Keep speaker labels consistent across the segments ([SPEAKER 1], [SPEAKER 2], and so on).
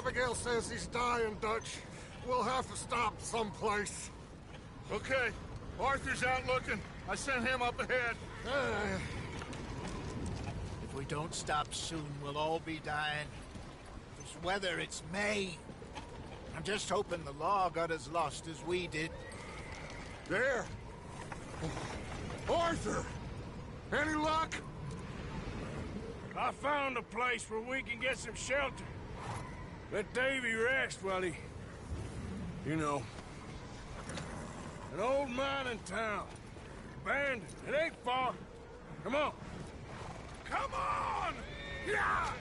[SPEAKER 1] Abigail says he's dying, Dutch. We'll have to stop someplace.
[SPEAKER 2] Okay. Arthur's out looking. I sent him up ahead.
[SPEAKER 3] If we don't stop soon, we'll all be dying. This weather, it's May. I'm just hoping the law got as lost as we did.
[SPEAKER 1] There! Arthur! Any luck?
[SPEAKER 4] I found a place where we can get some shelter. Let Davy rest while he... You know. An old mining town. Abandoned. It ain't far. Come on. Come on! Yeah!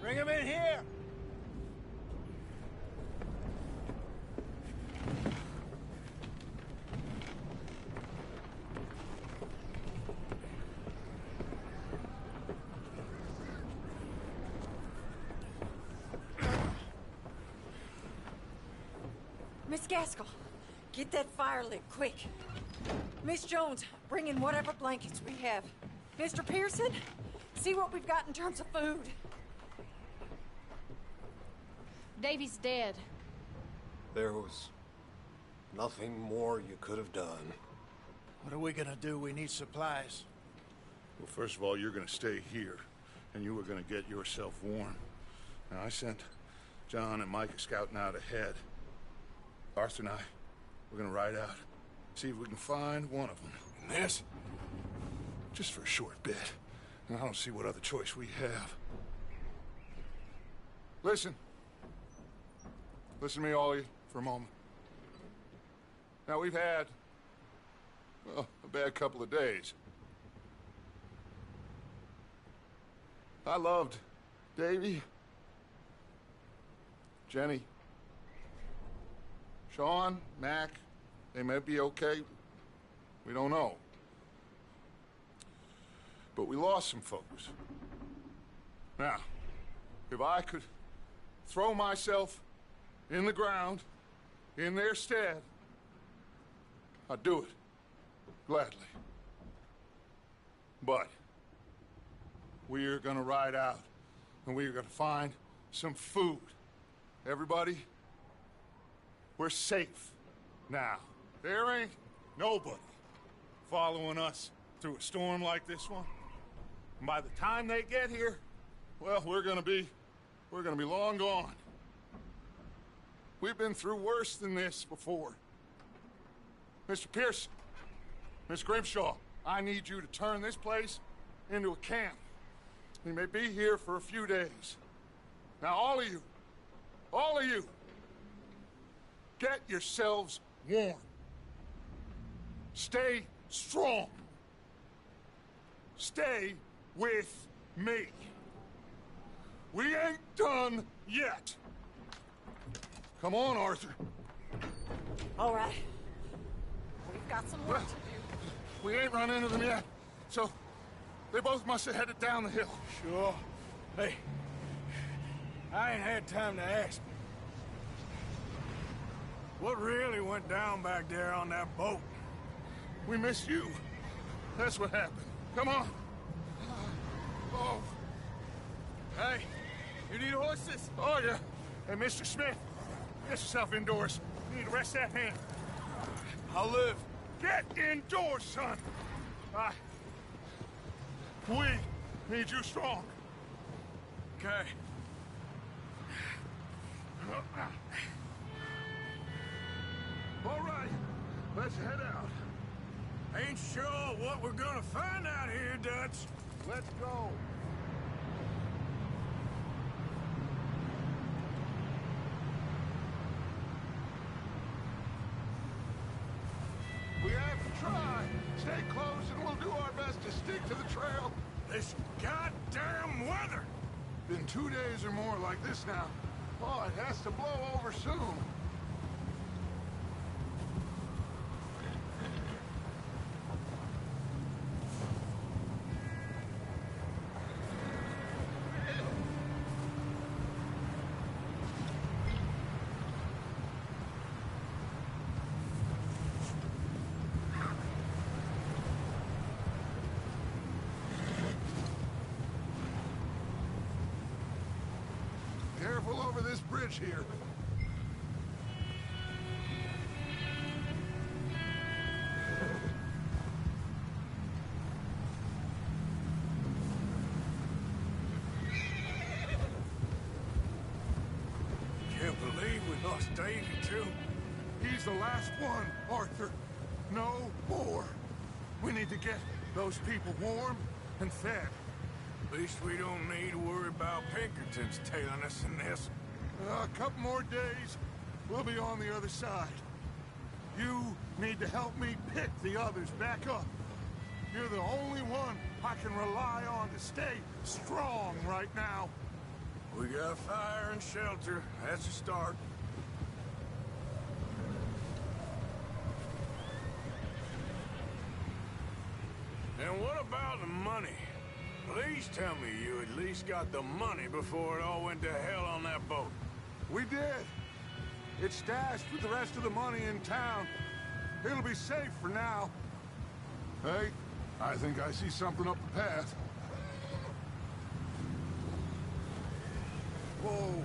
[SPEAKER 4] Bring him in here!
[SPEAKER 5] Miss Gaskell, get that fire lit, quick. Miss Jones, bring in whatever blankets we have. Mr. Pearson, see what we've got in terms of food.
[SPEAKER 6] Davy's dead.
[SPEAKER 1] There was nothing more you could have done.
[SPEAKER 3] What are we gonna do? We need supplies.
[SPEAKER 2] Well, first of all, you're gonna stay here, and you were gonna get yourself warm. Now, I sent John and Micah scouting out ahead. Arthur and I, we're gonna ride out, see if we can find one of them. And this, just for a short bit. And I don't see what other choice we have. Listen. Listen to me, all of you, for a moment. Now, we've had, well, a bad couple of days. I loved Davy, Jenny, Sean, Mac. They may be okay. We don't know. But we lost some folks. Now, if I could throw myself in the ground, in their stead, I'd do it, gladly. But we are gonna ride out, and we are gonna find some food. Everybody, we're safe now. There ain't nobody following us through a storm like this one. And by the time they get here, well, we're gonna be long gone. We've been through worse than this before. Mr. Pearson, Miss Grimshaw, I need you to turn this place into a camp. We may be here for a few days. Now, all of you, get yourselves warm. Stay strong. Stay with me. We ain't done yet. Come on, Arthur.
[SPEAKER 5] All right. We've got some work to do.
[SPEAKER 2] We ain't run into them yet, so they both must have headed down the hill.
[SPEAKER 4] Sure. Hey, I ain't had time to ask. What really went down back there on that boat?
[SPEAKER 2] We missed you. That's what happened. Come on. Oh.
[SPEAKER 4] Hey, you need horses?
[SPEAKER 2] Oh, yeah. Hey, Mr. Smith, get yourself indoors. You need to rest that hand.
[SPEAKER 4] I'll live.
[SPEAKER 2] Get indoors, son. We need you strong.
[SPEAKER 4] Okay.
[SPEAKER 2] All right, let's head out.
[SPEAKER 4] Ain't sure what we're gonna find out here, Dutch.
[SPEAKER 2] Let's go. We have try. Stay close and we'll do our best to stick to the trail.
[SPEAKER 4] This goddamn weather!
[SPEAKER 2] Been 2 days or more like this now. Oh, it has to blow over soon. Careful over this bridge here.
[SPEAKER 4] Can't believe we lost Davy, too.
[SPEAKER 2] He's the last one, Arthur. No more. We need to get those people warm and fed.
[SPEAKER 4] At least we don't need to worry about Pinkertons tailing us in this.
[SPEAKER 2] A couple more days, we'll be on the other side. You need to help me pick the others back up. You're the only one I can rely on to stay strong right now.
[SPEAKER 4] We got fire and shelter. That's a start. And what about the money? Please tell me you at least got the money before it all went to hell on that boat.
[SPEAKER 2] We did. It's stashed with the rest of the money in town. It'll be safe for now. Hey, I think I see something up the path. Whoa.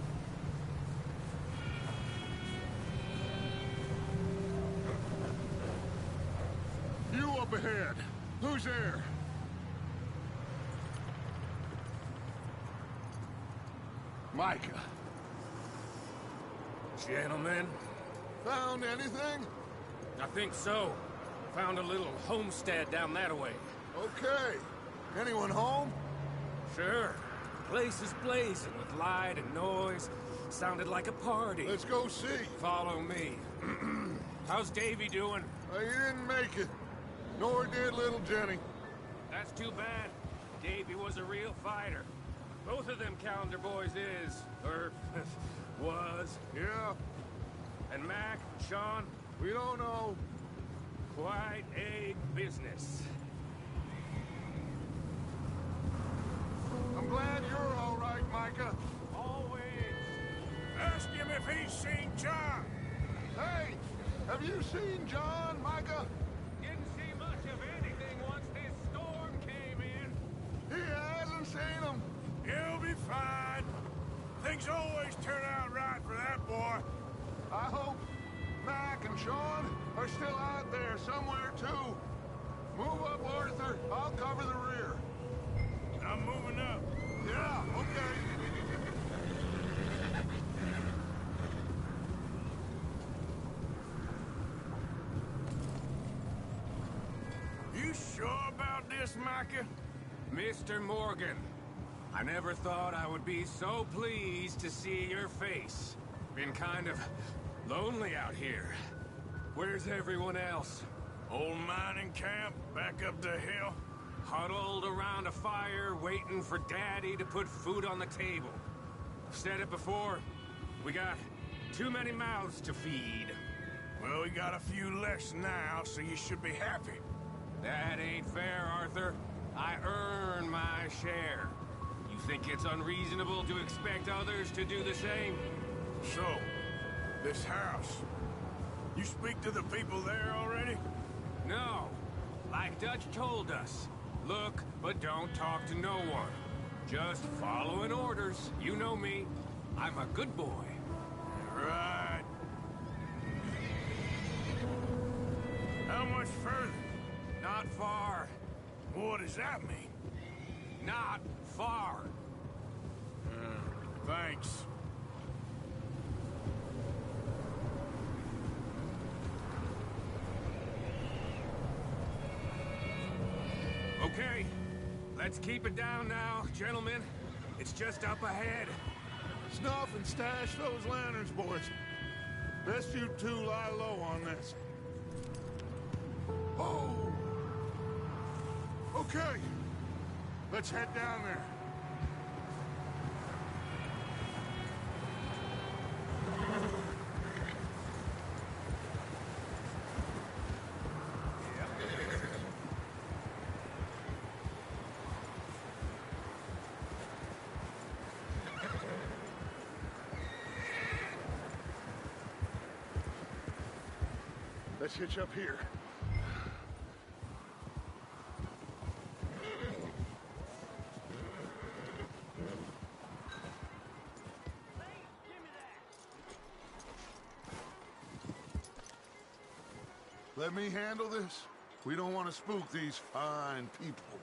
[SPEAKER 2] You up ahead. Who's there? Micah.
[SPEAKER 7] Gentlemen,
[SPEAKER 2] Found anything?
[SPEAKER 7] I think so. Found a little homestead down that way.
[SPEAKER 2] Okay. Anyone home?
[SPEAKER 7] Sure. Place is blazing with light and noise. Sounded like a party.
[SPEAKER 2] Let's go see.
[SPEAKER 7] Follow me. How's Davy doing?
[SPEAKER 2] He didn't make it. Nor did little Jenny.
[SPEAKER 7] That's too bad. Davy was a real fighter. Both of them Calendar boys is, or was.
[SPEAKER 2] Yeah,
[SPEAKER 7] And Mac, Sean,
[SPEAKER 2] we don't know.
[SPEAKER 7] quite a business.
[SPEAKER 2] I'm glad you're all right, Micah.
[SPEAKER 7] Always.
[SPEAKER 4] Ask him if he's seen John.
[SPEAKER 2] Hey, have you seen John, Micah?
[SPEAKER 7] Didn't see much of anything once this storm came in.
[SPEAKER 2] He hasn't seen him.
[SPEAKER 4] He'll be fine. Things always turn out right for that boy.
[SPEAKER 2] I hope Mac and Sean are still out there somewhere, too. Move up, Arthur. I'll cover the rear.
[SPEAKER 4] I'm moving up.
[SPEAKER 2] Yeah, okay.
[SPEAKER 4] You sure about this, Micah?
[SPEAKER 7] Mr. Morgan, I never thought I would be so pleased to see your face. Been kind of lonely out here. Where's everyone else?
[SPEAKER 4] Old mining camp back up the hill.
[SPEAKER 7] Huddled around a fire, waiting for Daddy to put food on the table. I've said it before, we got too many mouths to feed.
[SPEAKER 4] Well, we got a few less now, so you should be happy.
[SPEAKER 7] That ain't fair, Arthur. I earn my share. You think it's unreasonable to expect others to do the same?
[SPEAKER 4] So, this house. You speak to the people there already?
[SPEAKER 7] No. Like Dutch told us. Look, but don't talk to no one. Just following orders. You know me. I'm a good boy.
[SPEAKER 4] Right. How much further?
[SPEAKER 7] Not far.
[SPEAKER 4] What does that mean?
[SPEAKER 7] Not far.
[SPEAKER 4] Thanks.
[SPEAKER 7] Okay. Let's keep it down now, gentlemen. It's just up ahead.
[SPEAKER 2] Snuff and stash those lanterns, boys. Best you two lie low on this. Oh. Okay. Let's head down there. Let's hitch up here. Let me handle this. We don't want to spook these fine people.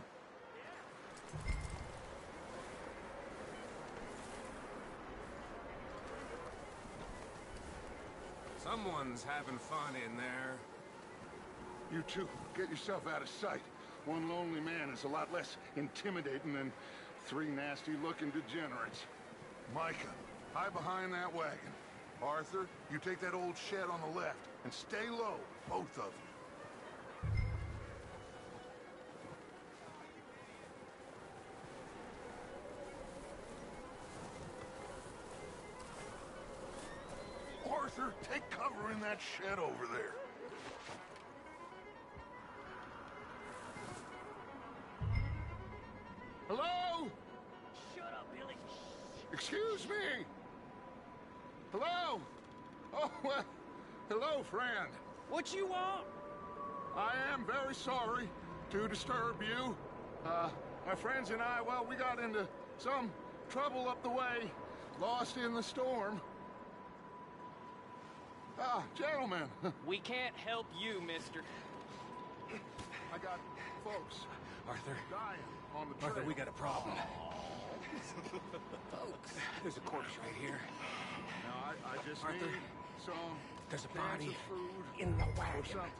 [SPEAKER 7] Someone's having fun in there.
[SPEAKER 2] You two, get yourself out of sight. One lonely man is a lot less intimidating than three nasty-looking degenerates. Micah, hide behind that wagon. Arthur, you take that old shed on the left, and stay low, both of you. Arthur, take cover in that shed over there. Hello?
[SPEAKER 8] Shut up, Billy.
[SPEAKER 2] Excuse me? Hello? Oh, well, hello, friend.
[SPEAKER 8] What you want?
[SPEAKER 2] I am very sorry to disturb you. My friends and I, well, we got into some trouble up the way, lost in the storm. Ah, gentlemen.
[SPEAKER 8] We can't help you, mister.
[SPEAKER 2] I got folks
[SPEAKER 7] Arthur,
[SPEAKER 2] dying on the trail.
[SPEAKER 7] Arthur, we got a problem. Folks, there's a corpse right here.
[SPEAKER 2] Now, I just
[SPEAKER 7] Arthur,
[SPEAKER 2] need some
[SPEAKER 7] there's a
[SPEAKER 2] cans
[SPEAKER 7] body
[SPEAKER 2] of food
[SPEAKER 7] in the
[SPEAKER 2] or
[SPEAKER 7] wagon.
[SPEAKER 2] something.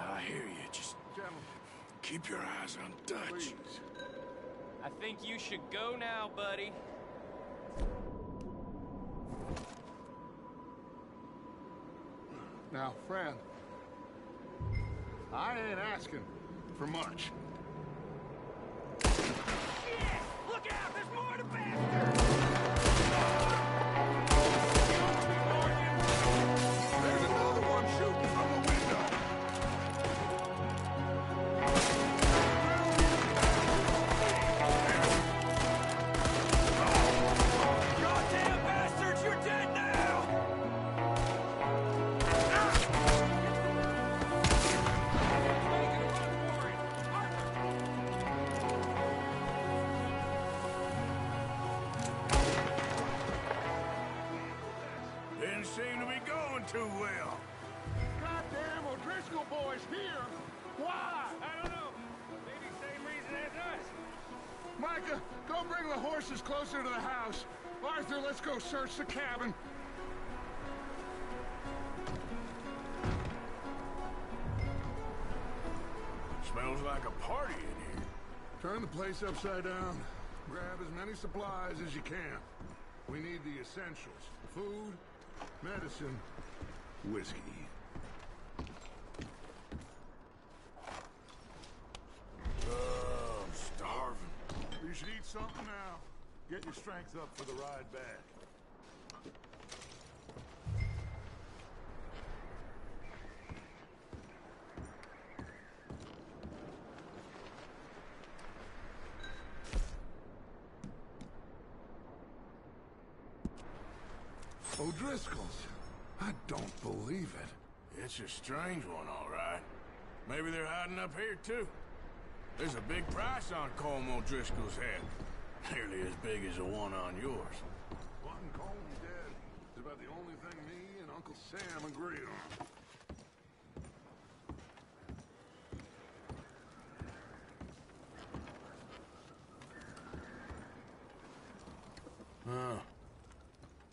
[SPEAKER 4] I hear you. Just
[SPEAKER 2] Gentlemen,
[SPEAKER 4] keep your eyes on Dutch.
[SPEAKER 2] please.
[SPEAKER 8] I think you should go now, buddy.
[SPEAKER 2] Now, friend, I ain't asking for much.
[SPEAKER 8] Look out! There's more to bastard!
[SPEAKER 2] There's another one shooting from the window.
[SPEAKER 8] Goddamn bastards! You're dead now!
[SPEAKER 4] Didn't seem to be going too well.
[SPEAKER 2] Goddamn O'Driscoll boys here. Why?
[SPEAKER 4] I don't know. Maybe same reason as us.
[SPEAKER 2] Micah, go bring the horses closer to the house. Arthur, let's go search the cabin.
[SPEAKER 4] Smells like a party in here.
[SPEAKER 2] Turn the place upside down. Grab as many supplies as you can. We need the essentials. Food, medicine, whiskey.
[SPEAKER 4] Oh, I'm starving.
[SPEAKER 2] You should eat something now. Get your strength up for the ride back. O'Driscoll's. I don't believe it.
[SPEAKER 4] It's a strange one, all right. Maybe they're hiding up here, too. There's a big price on Colm O'Driscoll's head. Nearly as big as the one on yours.
[SPEAKER 2] Wanting Colm dead is about the only thing me and Uncle Sam agree on.
[SPEAKER 4] Huh.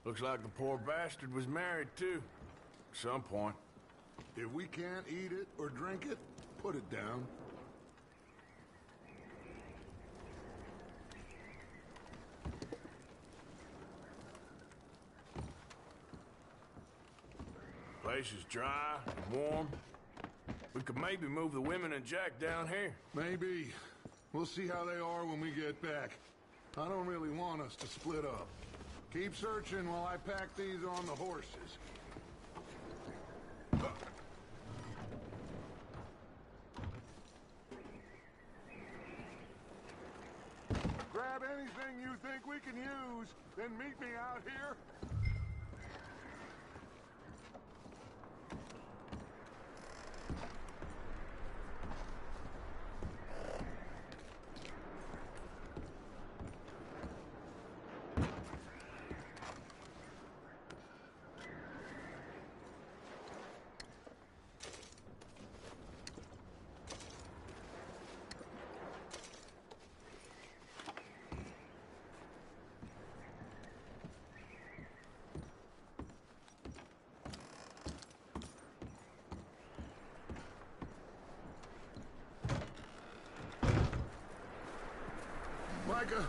[SPEAKER 4] Looks like the poor bastard was married, too. At some point.
[SPEAKER 2] If we can't eat it or drink it, put it down.
[SPEAKER 4] Place is dry and warm. We could maybe move the women and Jack down here.
[SPEAKER 2] Maybe. We'll see how they are when we get back. I don't really want us to split up. Keep searching while I pack these on the horses. Grab anything you think we can use, then meet me out here. Micah,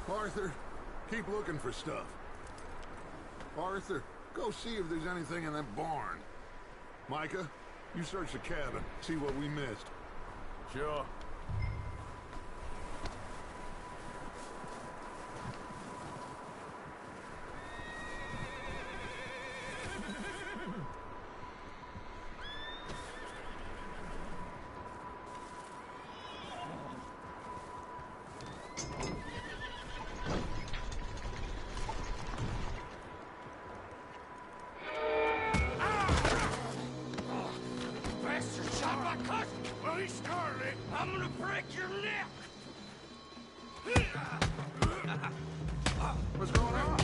[SPEAKER 2] Arthur, keep looking for stuff. Arthur, go see if there's anything in that barn. Micah, you search the cabin, see what we missed.
[SPEAKER 4] Sure.
[SPEAKER 8] I'm gonna break your neck!
[SPEAKER 2] What's going on?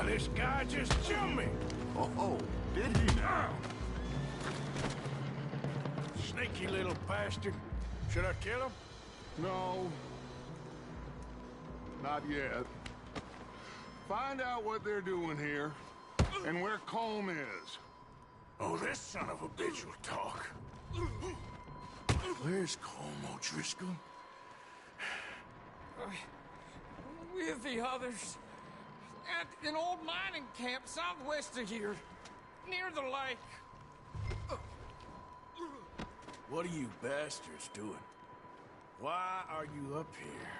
[SPEAKER 4] This guy just jumped me.
[SPEAKER 2] Oh, did he now?
[SPEAKER 4] Sneaky little bastard. Should I kill him?
[SPEAKER 2] No. Not yet. Find out what they're doing here, and where Colm is.
[SPEAKER 4] Oh, this son of a bitch will talk. Where's Colm O'Driscoll?
[SPEAKER 8] With the others. At an old mining camp southwest of here. Near the lake.
[SPEAKER 4] What are you bastards doing? Why are you up here?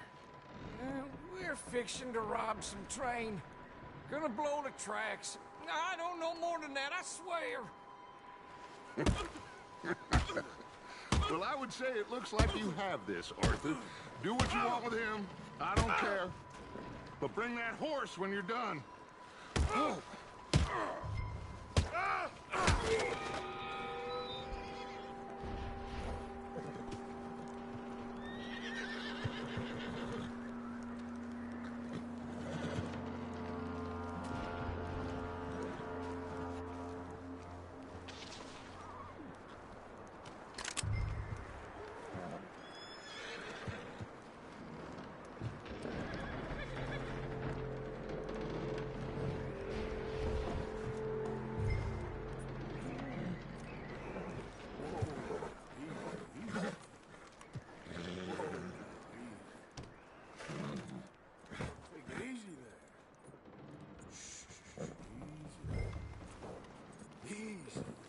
[SPEAKER 8] We're fixing to rob some train. Gonna blow the tracks. I don't know more than that, I swear.
[SPEAKER 2] Well, I would say it looks like you have this, Arthur. Do what you want with him. I don't care. But bring that horse when you're done. Oh.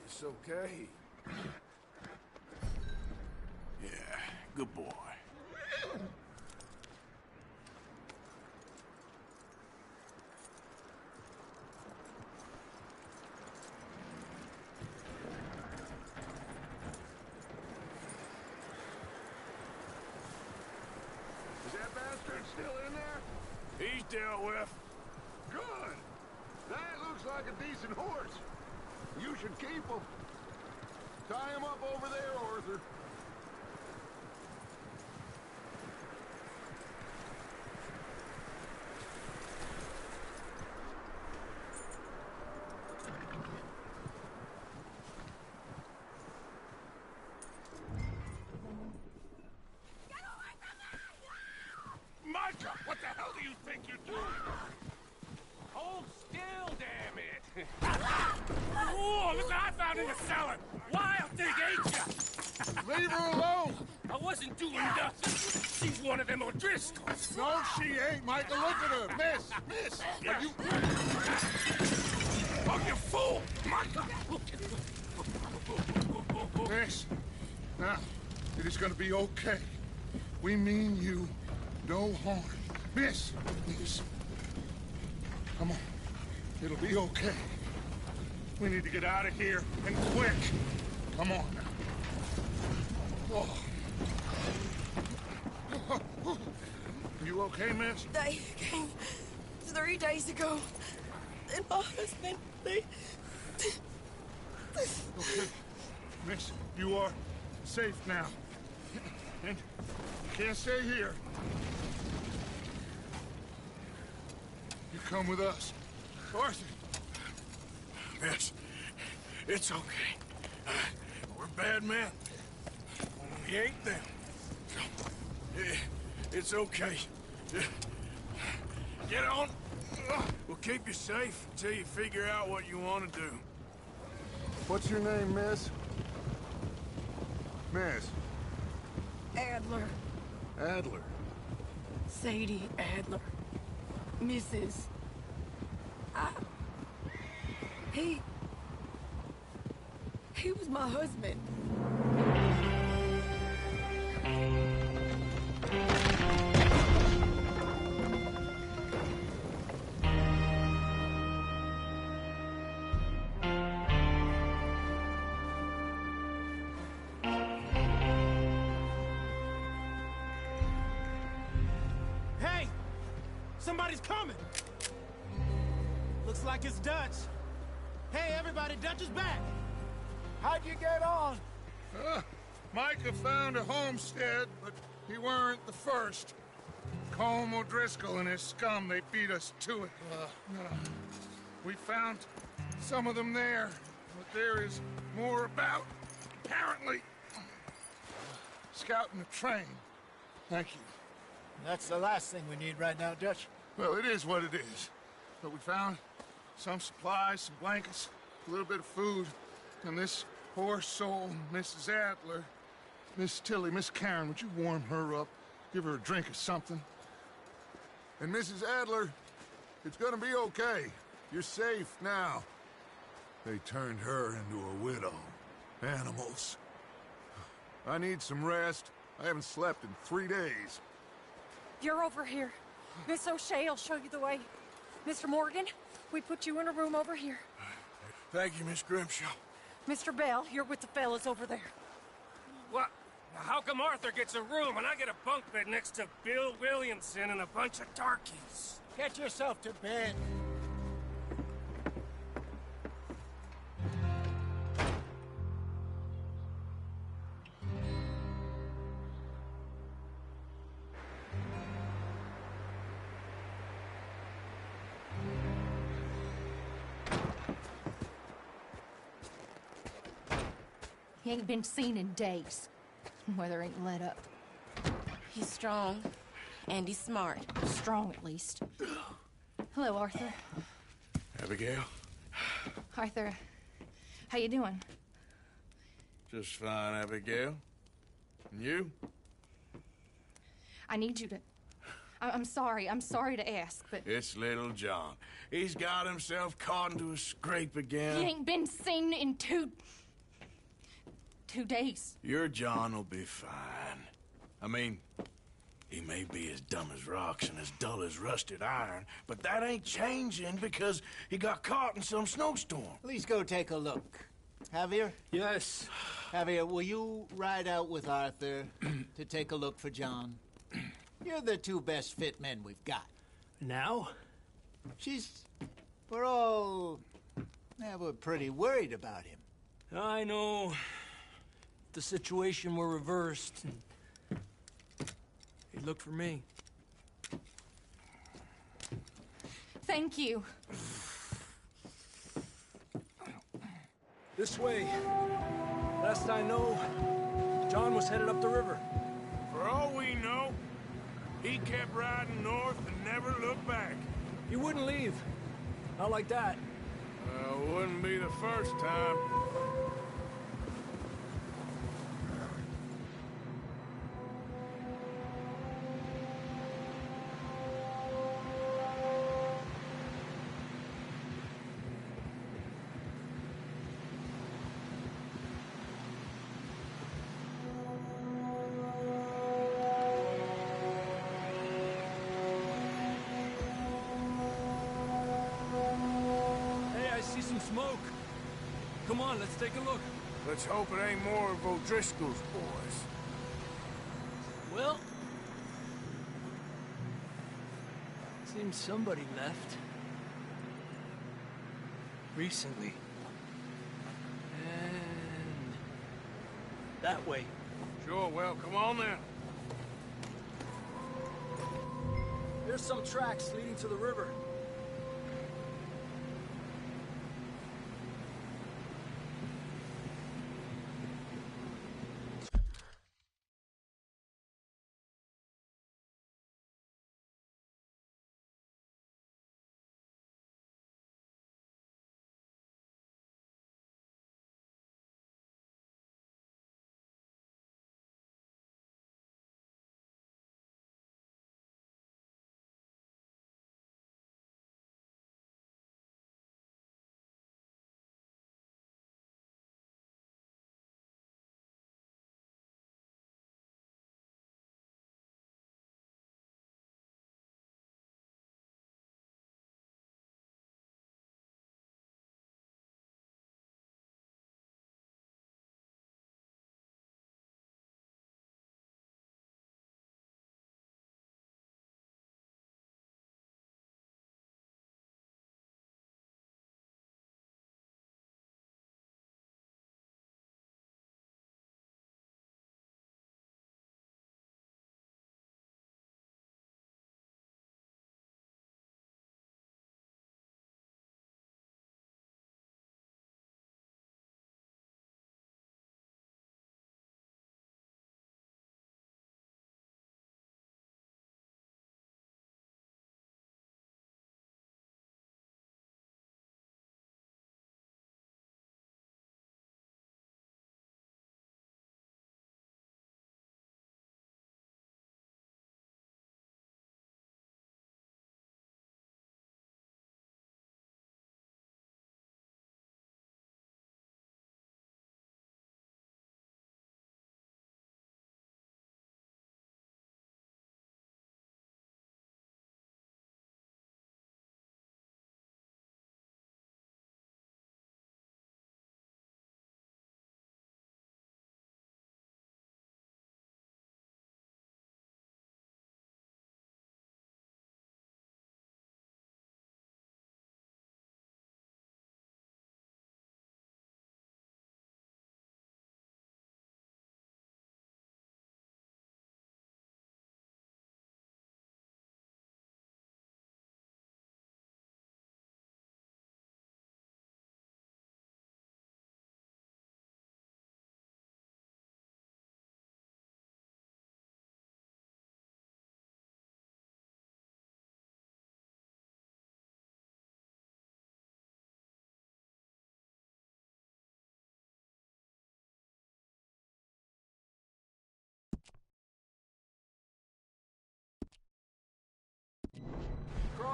[SPEAKER 4] It's okay. Yeah, good boy.
[SPEAKER 2] Is that bastard still in there?
[SPEAKER 4] He's dealt with.
[SPEAKER 2] Good. That looks like a decent horse. You should keep him. Tie him up over there, Arthur.
[SPEAKER 4] Micah, what the hell do you think you're doing?
[SPEAKER 7] Hold still, damn it!
[SPEAKER 8] Oh, look what I found in the cellar! Wild thing, ain't ya?
[SPEAKER 2] Leave her alone!
[SPEAKER 8] I wasn't doing nothing. She's one of them O'Driscolls.
[SPEAKER 2] No, she ain't, Micah. Look at her. Miss, are you...
[SPEAKER 4] Oh, you fool! Micah!
[SPEAKER 2] Miss, now, it is gonna be okay. We mean you no harm. Miss, come on. It'll be okay. We need to get out of here, and quick. Come on now. Oh. You okay, miss?
[SPEAKER 9] They came 3 days ago. And my husband, they...
[SPEAKER 2] Okay. Miss, you are safe now. And you can't stay here. You come with us. Arthur!
[SPEAKER 4] Miss, it's okay. We're bad men. We ain't them. It's okay. Get on. We'll keep you safe until you figure out what you want to do.
[SPEAKER 2] What's your name, miss? Miss?
[SPEAKER 9] Adler.
[SPEAKER 2] Adler.
[SPEAKER 9] Sadie Adler. Mrs. He was my husband.
[SPEAKER 10] Hey! Somebody's coming! Looks like it's Dutch. Hey, everybody, Dutch is back!
[SPEAKER 3] How'd you get on?
[SPEAKER 2] Micah found a homestead, but he weren't the first. Colm O'Driscoll and his scum, they beat us to it. We found some of them there, but there is more about, apparently. Scouting the train. Thank you.
[SPEAKER 3] That's the last thing we need right now, Dutch.
[SPEAKER 2] Well, it is what it is. But we found some supplies, some blankets, a little bit of food, and this poor soul, Mrs. Adler, Miss Tilly, Miss Karen, would you warm her up? Give her a drink or something? And Mrs. Adler, it's gonna be okay. You're safe now. They turned her into a widow. Animals. I need some rest. I haven't slept in 3 days.
[SPEAKER 5] You're over here. Miss O'Shea will show you the way. Mr. Morgan, we put you in a room over here.
[SPEAKER 4] Thank you, Miss Grimshaw.
[SPEAKER 5] Mr. Bell, you're with the fellas over there.
[SPEAKER 7] What? How come Arthur gets a room and I get a bunk bed next to Bill Williamson and a bunch of darkies?
[SPEAKER 3] Get yourself to bed.
[SPEAKER 6] He ain't been seen in days. Weather ain't let up.
[SPEAKER 9] He's strong, and he's smart.
[SPEAKER 6] Strong, at least. Hello, Arthur.
[SPEAKER 4] Abigail?
[SPEAKER 6] Arthur, how you doing?
[SPEAKER 4] Just fine, Abigail. And you?
[SPEAKER 6] I need you to... I'm sorry to ask, but...
[SPEAKER 4] It's little John. He's got himself caught into a scrape again.
[SPEAKER 6] He ain't been seen in 2 days.
[SPEAKER 4] Your John will be fine. I mean, he may be as dumb as rocks and as dull as rusted iron, but that ain't changing because he got caught in some snowstorm.
[SPEAKER 3] Please go take a look. Javier?
[SPEAKER 10] Yes.
[SPEAKER 3] Javier, will you ride out with Arthur to take a look for John? You're the 2 best fit men we've got.
[SPEAKER 10] Now?
[SPEAKER 3] We're all... we're pretty worried about him.
[SPEAKER 10] I know. The situation were reversed. He looked for me.
[SPEAKER 6] Thank you.
[SPEAKER 10] This way. Last I know, John was headed up the river.
[SPEAKER 4] For all we know, he kept riding north and never looked back.
[SPEAKER 10] He wouldn't leave. Not like that.
[SPEAKER 4] Wouldn't be the first time.
[SPEAKER 10] Smoke. Come on, let's take a look.
[SPEAKER 4] Let's hope it ain't more of O'Driscoll's boys.
[SPEAKER 10] Well... seems somebody left. Recently. And... that way.
[SPEAKER 4] Sure, well, come on then.
[SPEAKER 10] There's some tracks leading to the river.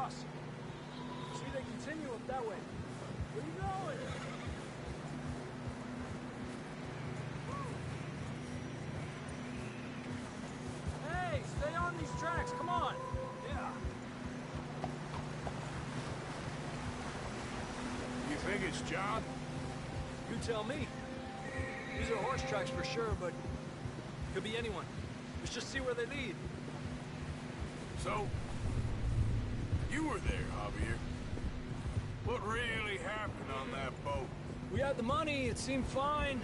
[SPEAKER 10] across. See, they continue up that way. Where you going? Hey, stay on these tracks, come on. Yeah.
[SPEAKER 4] You think it's John?
[SPEAKER 10] You tell me. These are horse tracks for sure, but could be anyone. Let's just see where they lead.
[SPEAKER 4] So, you were there, Javier. What really happened on that boat?
[SPEAKER 10] We had the money, it seemed fine.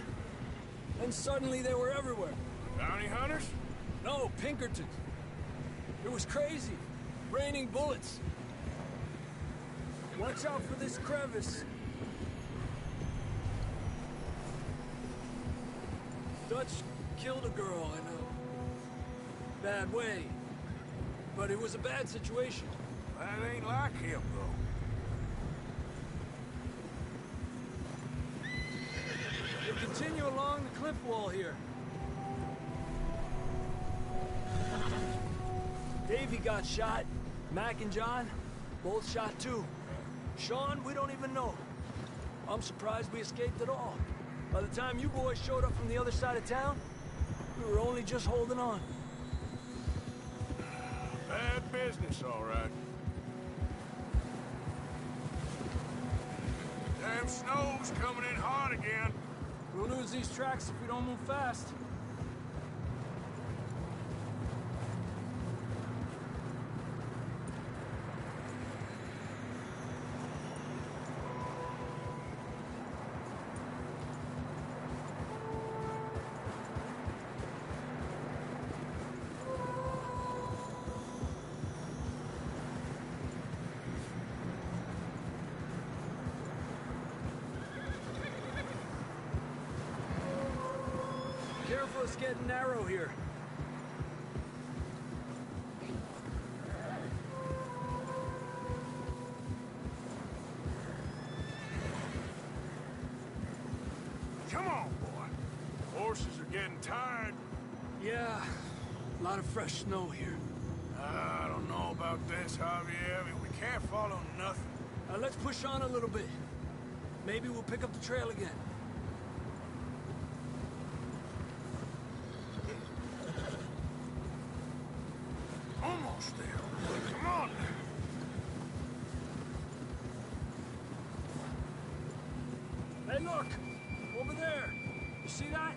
[SPEAKER 10] Then suddenly they were everywhere.
[SPEAKER 4] Bounty hunters?
[SPEAKER 10] No, Pinkertons. It was crazy. Raining bullets. Watch out for this crevice. Dutch killed a girl in a bad way. But it was a bad situation.
[SPEAKER 4] That ain't like him, though.
[SPEAKER 10] They continue along the cliff wall here. Davey got shot. Mac and John, both shot too. Sean, we don't even know. I'm surprised we escaped at all. By the time you boys showed up from the other side of town, we were only just holding on.
[SPEAKER 4] Bad business, all right. Damn snow's coming in hard again.
[SPEAKER 10] We'll lose these tracks if we don't move fast. Careful, it's getting narrow here.
[SPEAKER 4] Come on, boy. Horses are getting tired.
[SPEAKER 10] Yeah, a lot of fresh snow here.
[SPEAKER 4] I don't know about this, Javier. I mean, we can't follow nothing.
[SPEAKER 10] Let's push on a little bit. Maybe we'll pick up the trail again.
[SPEAKER 4] Almost there. Come on.
[SPEAKER 10] Hey, look! Over there! You see that?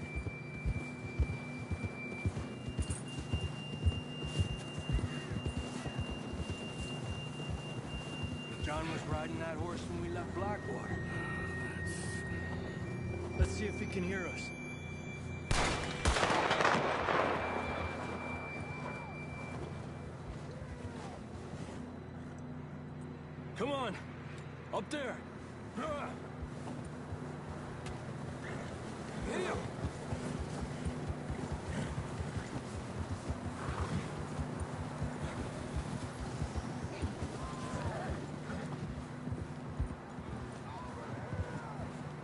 [SPEAKER 10] John was riding that horse when we left Blackwater. Let's see if he can hear us. Come on! Up there! Hit him!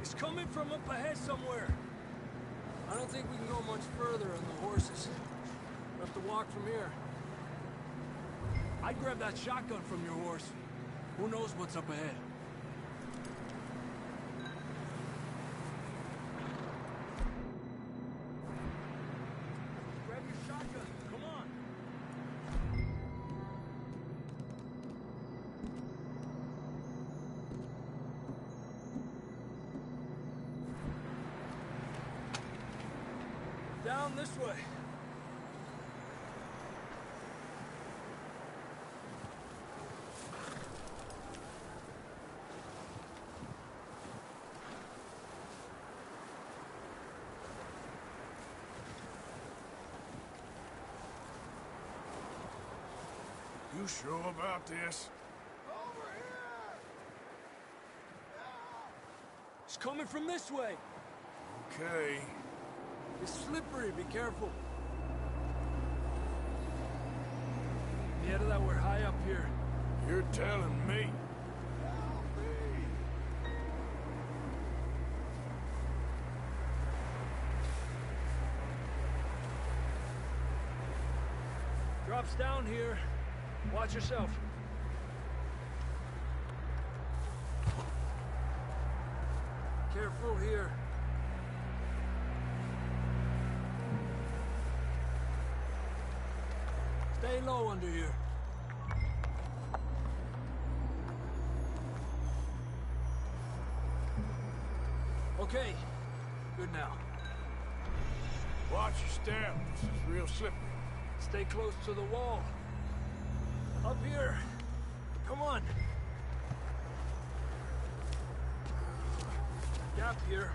[SPEAKER 10] He's coming from up ahead somewhere. I don't think we can go much further on the horses. We'll have to walk from here. I'd grab that shotgun from your horse. Who knows what's up ahead? Grab your shotgun. Come on. Down this way.
[SPEAKER 4] You sure about this?
[SPEAKER 10] It's coming from this way.
[SPEAKER 4] Okay.
[SPEAKER 10] It's slippery, be careful. Yeah, that we're high up here.
[SPEAKER 4] You're telling me.
[SPEAKER 10] Drops down here. Watch yourself. careful here. Stay low under here. Okay, good now.
[SPEAKER 4] Watch your step. This is real slippery.
[SPEAKER 10] Stay close to the wall. Up here. Come on. Gap here.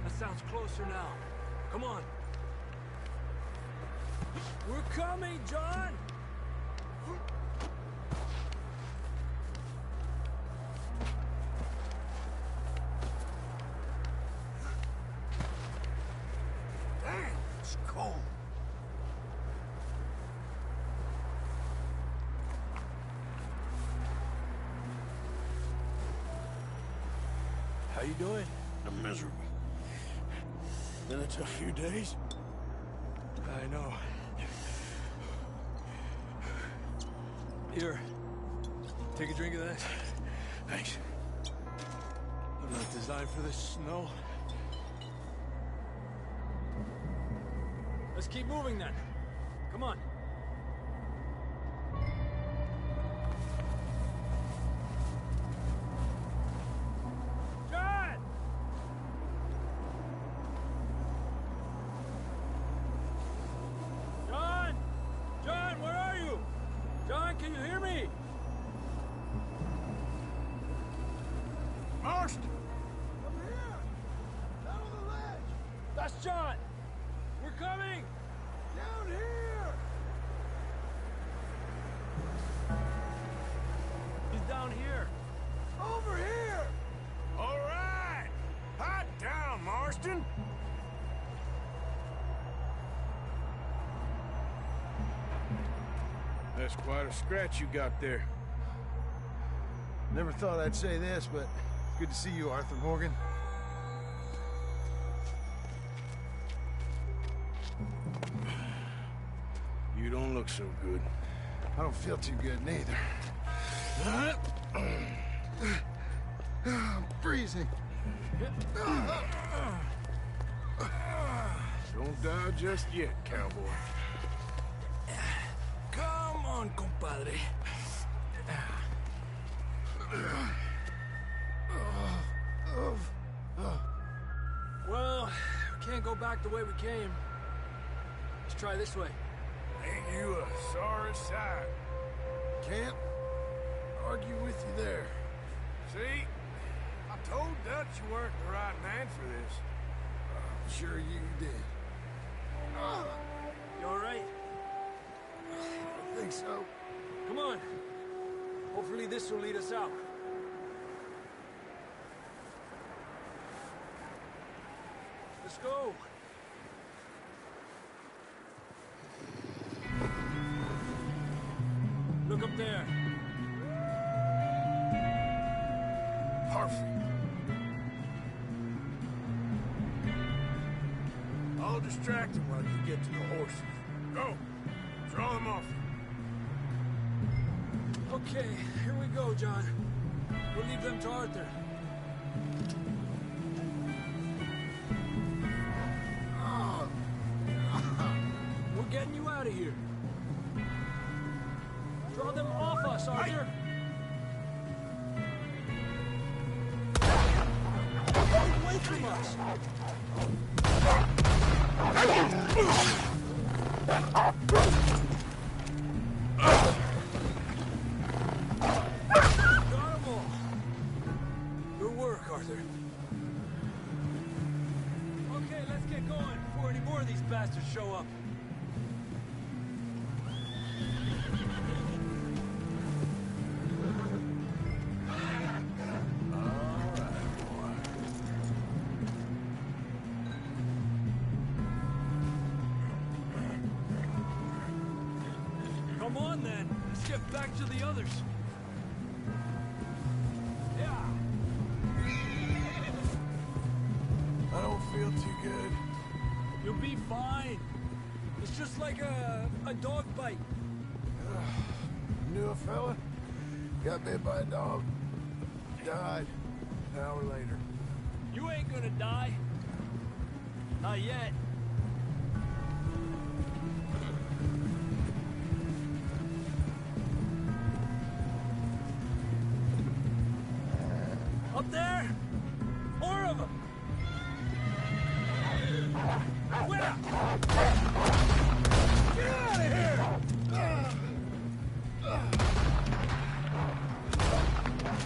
[SPEAKER 10] That sounds closer now. Come on. We're coming, John!
[SPEAKER 4] Damn, it's cold.
[SPEAKER 10] How you doing?
[SPEAKER 4] I'm miserable. Been a tough few days.
[SPEAKER 10] I know. Here. Take a drink of that.
[SPEAKER 4] Thanks.
[SPEAKER 10] I'm not designed for this snow. Let's keep moving then. Come on. John! John! John, where are you? John, can you hear me?
[SPEAKER 4] Marston!
[SPEAKER 10] Come here! Down on the ledge! That's John! We're coming! Down here! He's down here! Over here!
[SPEAKER 4] All right! Hot down, Marston! That's quite a scratch you got there.
[SPEAKER 11] Never thought I'd say this, but it's good to see you, Arthur Morgan.
[SPEAKER 4] You don't look so good.
[SPEAKER 11] I don't feel too good, neither. I'm freezing.
[SPEAKER 4] Don't die just yet, cowboy.
[SPEAKER 10] Come on, compadre. Well, we can't go back the way we came. Let's try this way.
[SPEAKER 4] Ain't you a sorry sight?
[SPEAKER 11] Can't argue with you there.
[SPEAKER 4] See? I told Dutch you weren't the right man for this.
[SPEAKER 11] I'm sure you did.
[SPEAKER 10] You all right?
[SPEAKER 11] I think so.
[SPEAKER 10] Come on. Hopefully this will lead us out. Let's go. Look up there.
[SPEAKER 4] Perfect. I'll distract him while you get to the horses. Go. Draw them off.
[SPEAKER 10] Okay, here we go, John. We'll leave them to Arthur. We're getting you out of here. Draw them off us, Arthur. Get away from us. Good work, Arthur. Okay, let's get going before any more of these bastards show up. Come on, then. Let's get back to the others. Yeah.
[SPEAKER 11] I don't feel too good.
[SPEAKER 10] You'll be fine. It's just like a dog bite.
[SPEAKER 11] Knew a fella? Got bit by a dog. Died. hour later.
[SPEAKER 10] You ain't gonna die. Not yet. Up there? More of them! Where? Get out of here!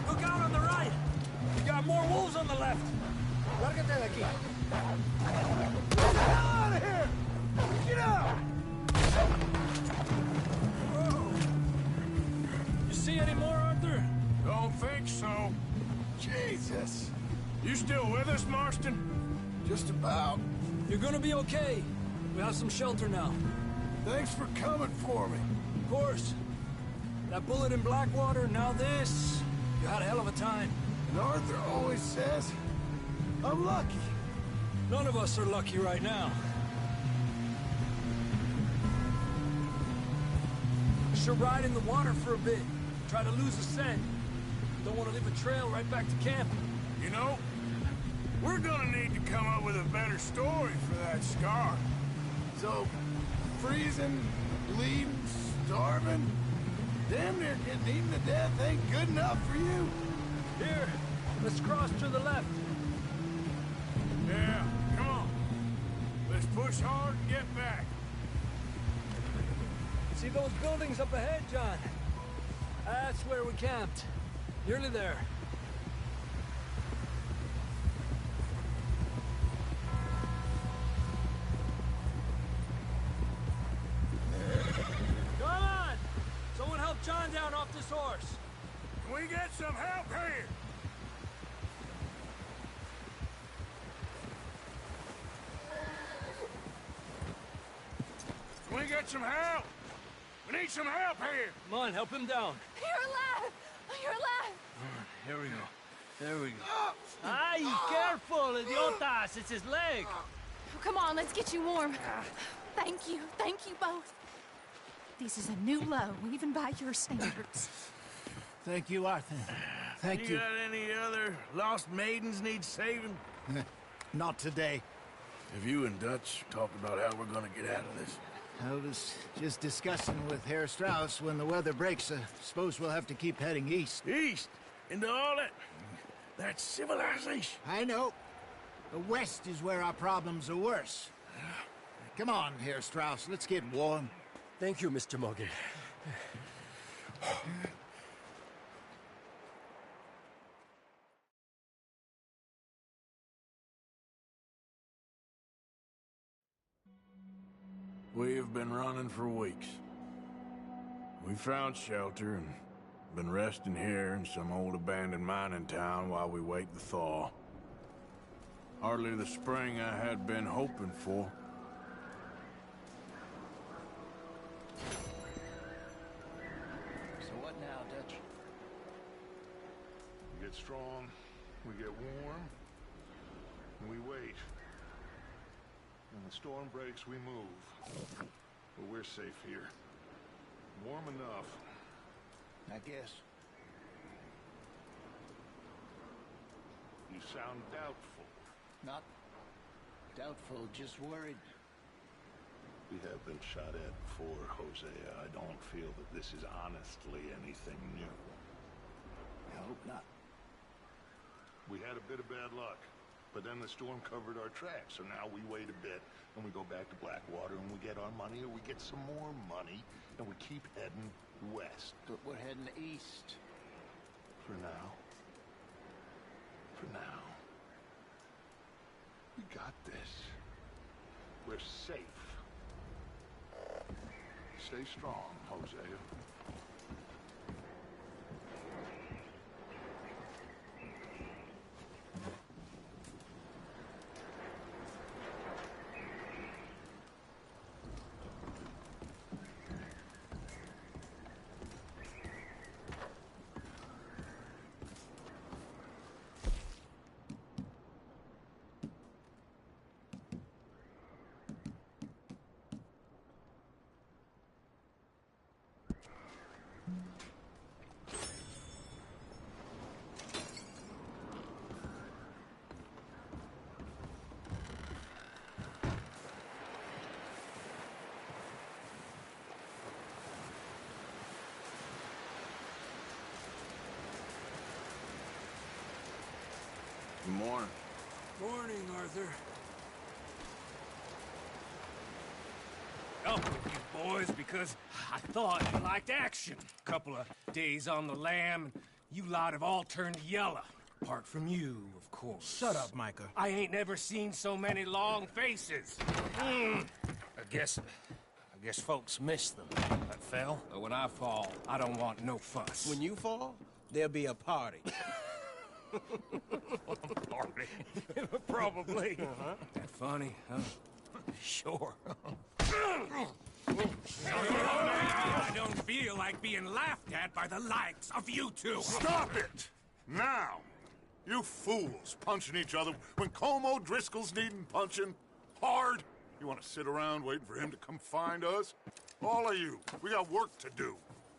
[SPEAKER 10] Look out on the right! We got more wolves on the left!
[SPEAKER 3] Lárgate de aquí.
[SPEAKER 11] Get out of here! Get out!
[SPEAKER 10] You see any more, Arthur?
[SPEAKER 4] Don't think so.
[SPEAKER 11] Jesus!
[SPEAKER 4] You still with us, Marston?
[SPEAKER 11] Just about.
[SPEAKER 10] You're gonna be okay. We have some shelter now.
[SPEAKER 11] Thanks for coming for me.
[SPEAKER 10] Of course. That bullet in Blackwater, now this. You had a hell of a time.
[SPEAKER 11] And Arthur always says, I'm lucky.
[SPEAKER 10] None of us are lucky right now. Should ride in the water for a bit. Try to lose the scent. Don't want to leave a trail right back to camp.
[SPEAKER 4] You know, we're gonna need to come up with a better story for that scar.
[SPEAKER 11] So, freezing, bleeding, starving, damn near getting eaten to death ain't good enough for you.
[SPEAKER 10] Here, let's cross to the left.
[SPEAKER 4] Yeah, come on. Let's push hard and get back.
[SPEAKER 10] See those buildings up ahead, John? That's where we camped. Nearly there. Come on! Someone help John down off this horse.
[SPEAKER 4] Can we get some help here? Can we get some help? We need some help here.
[SPEAKER 10] Come on, help him down.
[SPEAKER 9] You're alive! You're alive!
[SPEAKER 10] Here we go. There we go. Ay, careful, idiotas! It's his leg.
[SPEAKER 6] Oh, come on, let's get you warm. Thank you both. This is a new low, even by your standards.
[SPEAKER 3] Thank you, Arthur. Thank you.
[SPEAKER 4] You got any other lost maidens need saving?
[SPEAKER 3] Not today.
[SPEAKER 11] Have you and Dutch talked about how we're gonna get out of this?
[SPEAKER 3] I was just discussing with Herr Strauss when the weather breaks. I suppose we'll have to keep heading east.
[SPEAKER 4] East? Into all that civilization?
[SPEAKER 3] I know. The west is where our problems are worse. Come on, Herr Strauss, let's get warm.
[SPEAKER 10] Thank you, Mr. Morgan.
[SPEAKER 11] We have been running for weeks. We found shelter and been resting here in some old abandoned mining town while we wait the thaw. Hardly the spring I had been hoping for.
[SPEAKER 3] So what now, Dutch?
[SPEAKER 2] We get strong, we get warm, and we wait. When the storm breaks, we move. But we're safe here. Warm enough.
[SPEAKER 3] I guess.
[SPEAKER 2] You sound doubtful.
[SPEAKER 3] Not doubtful, just worried.
[SPEAKER 2] We have been shot at before, Hosea. I don't feel that this is honestly anything new.
[SPEAKER 3] I hope not.
[SPEAKER 2] We had a bit of bad luck, but then the storm covered our tracks, so now we wait a bit, and we go back to Blackwater, and we get our money, or we get some more money, and we keep heading west.
[SPEAKER 3] But we're heading east.
[SPEAKER 2] For now. For now. We got this. We're safe. Stay strong, Hosea.
[SPEAKER 11] Good morning.
[SPEAKER 10] Morning, Arthur.
[SPEAKER 4] Up with you boys because I thought you liked action. Couple of days on the lam, and you lot have all turned yellow. Apart from you, of course.
[SPEAKER 8] Shut up, Micah.
[SPEAKER 4] I ain't never seen so many long faces. I guess folks miss them. That fell. But when I fall, I don't want no fuss.
[SPEAKER 8] When you fall, there'll be a party.
[SPEAKER 4] Party. Probably. That funny, huh? Sure. I don't feel like being laughed at by the likes of you two.
[SPEAKER 2] Stop it! Now! You fools punching each other when Colm O'Driscoll's needing punching hard. You want to sit around waiting for him to come find us? All of you, we got work to do.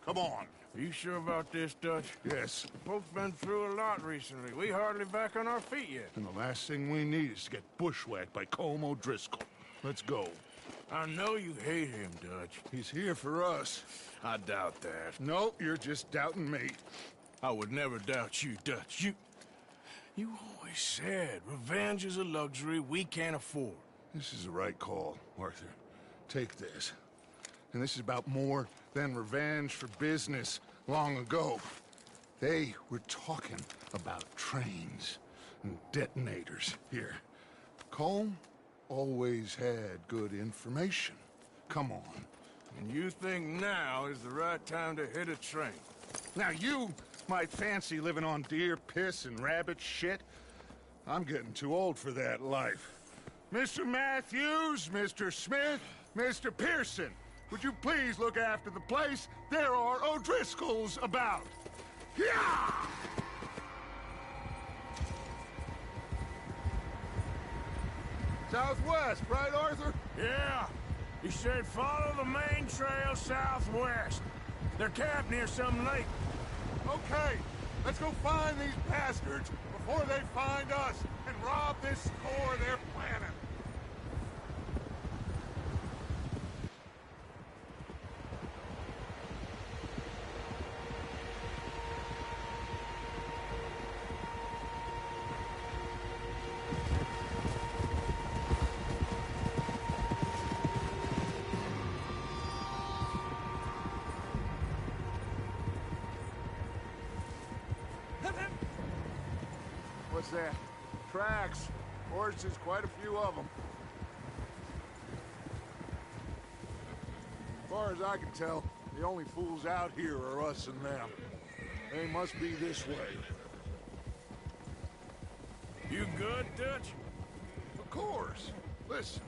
[SPEAKER 2] Come on.
[SPEAKER 11] Are you sure about this, Dutch?
[SPEAKER 2] Yes.
[SPEAKER 11] Folks been through a lot recently. We hardly back on our feet yet.
[SPEAKER 2] And the last thing we need is to get bushwhacked by Colm O'Driscoll. Let's go.
[SPEAKER 11] I know you hate him, Dutch.
[SPEAKER 2] He's here for us.
[SPEAKER 11] I doubt that.
[SPEAKER 2] No, you're just doubting me.
[SPEAKER 11] I would never doubt you, Dutch. You always said revenge is a luxury we can't afford.
[SPEAKER 2] This is the right call, Arthur. Take this. And this is about more than revenge for business long ago. They were talking about trains and detonators here. Colm always had good information. Come on.
[SPEAKER 11] And you think now is the right time to hit a train?
[SPEAKER 2] Now you might fancy living on deer piss and rabbit shit. I'm getting too old for that life. Mr. Matthews, Mr. Smith, Mr. Pearson, would you please look after the place? There are O'Driscolls about. Yeah! Southwest, right, Arthur?
[SPEAKER 11] Yeah. He said follow the main trail southwest. They're camped near some lake.
[SPEAKER 2] Okay, let's go find these bastards before they find us and rob this store they're planning. What's that? Tracks. Horses, quite a few of them. As far as I can tell, the only fools out here are us and them. They must be this way.
[SPEAKER 11] You good, Dutch?
[SPEAKER 2] Of course. Listen,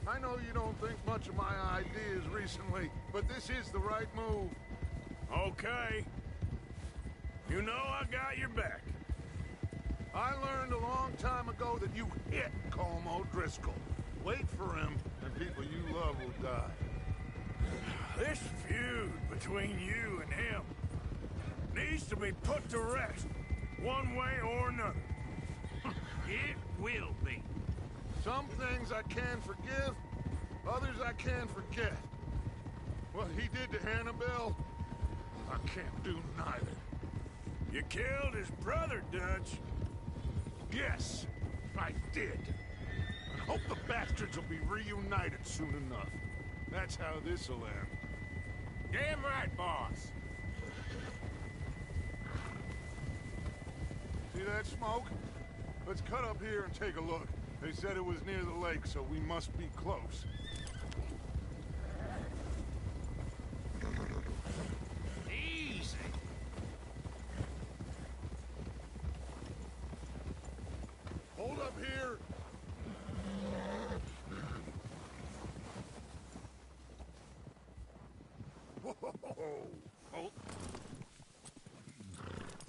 [SPEAKER 2] I know you don't think much of my ideas recently, but this is the right move.
[SPEAKER 11] Okay. You know I got your back.
[SPEAKER 2] I learned a long time ago that you hit Colm O'Driscoll. Wait for him, and people you love will die.
[SPEAKER 11] This feud between you and him needs to be put to rest, one way or another.
[SPEAKER 4] It will be.
[SPEAKER 2] Some things I can forgive, others I can forget. What he did to Annabelle, I can't do neither.
[SPEAKER 11] You killed his brother, Dutch.
[SPEAKER 2] Yes, I did. I hope the bastards will be reunited soon enough. That's how this'll end.
[SPEAKER 4] Damn right, boss.
[SPEAKER 2] See that smoke? Let's cut up here and take a look. They said it was near the lake, so we must be close.
[SPEAKER 4] Easy.
[SPEAKER 2] Hold up here. Whoa. Oh.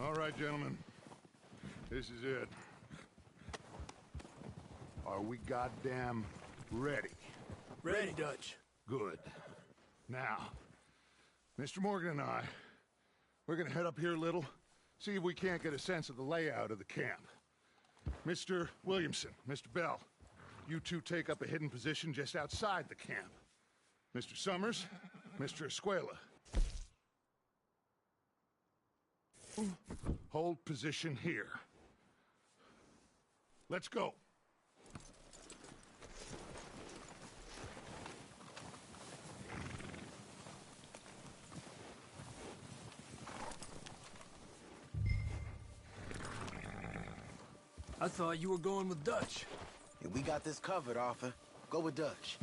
[SPEAKER 2] All right, gentlemen. This is it. Are we goddamn ready?
[SPEAKER 10] Ready, Dutch.
[SPEAKER 2] Good. Now, Mr. Morgan and I, we're gonna head up here a little, see if we can't get a sense of the layout of the camp. Mr. Williamson, Mr. Bell, you two take up a hidden position just outside the camp. Mr. Summers, Mr. Escuela. Hold position here. Let's go.
[SPEAKER 10] I thought you were going with Dutch.
[SPEAKER 12] Yeah, we got this covered, Arthur. Go with Dutch.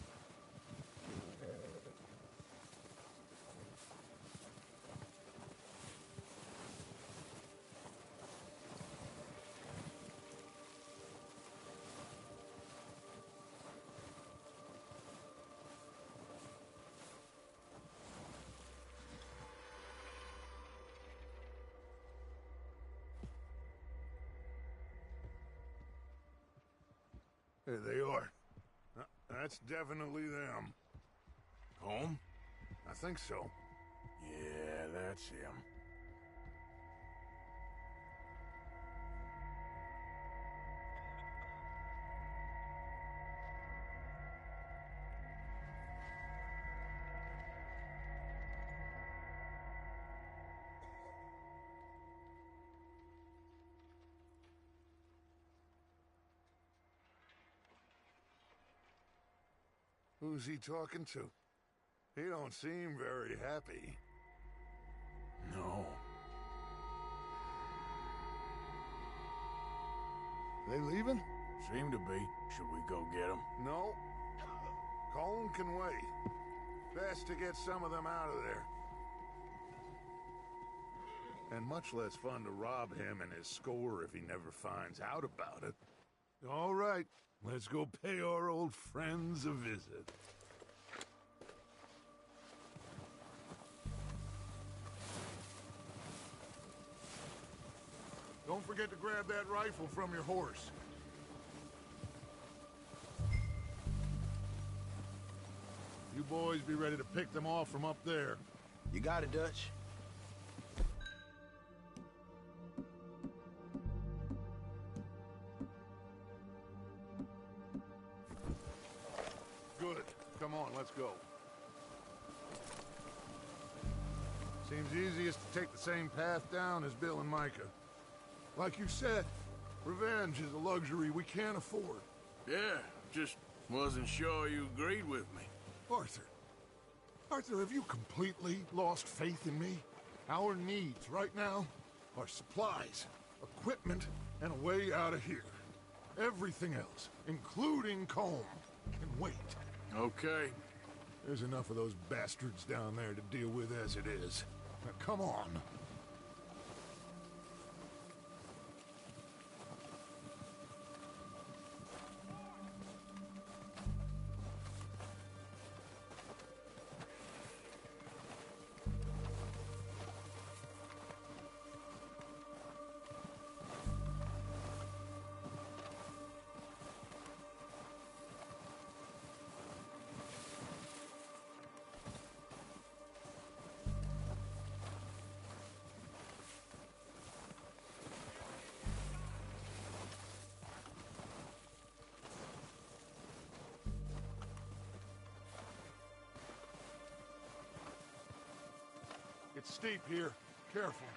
[SPEAKER 2] There they are. That's definitely them.
[SPEAKER 11] Home?
[SPEAKER 2] I think so.
[SPEAKER 11] Yeah, that's him.
[SPEAKER 2] Who's he talking to? He don't seem very happy.
[SPEAKER 11] No.
[SPEAKER 2] They leaving?
[SPEAKER 11] Seem to be. Should we go get them?
[SPEAKER 2] No. Colm can wait. Best to get some of them out of there. And much less fun to rob him and his score if he never finds out about it. All right, let's go pay our old friends a visit. Don't forget to grab that rifle from your horse. You boys be ready to pick them off from up there.
[SPEAKER 12] You got it, Dutch.
[SPEAKER 2] Good. Come on, let's go. Seems easiest to take the same path down as Bill and Micah. Like you said, revenge is a luxury we can't afford.
[SPEAKER 11] Yeah, just wasn't sure you agreed with me.
[SPEAKER 2] Arthur. Arthur, have you completely lost faith in me? Our needs right now are supplies, equipment, and a way out of here. Everything else, including Colm, can wait.
[SPEAKER 11] Okay.
[SPEAKER 2] There's enough of those bastards down there to deal with as it is. Now, come on. It's steep here. Careful.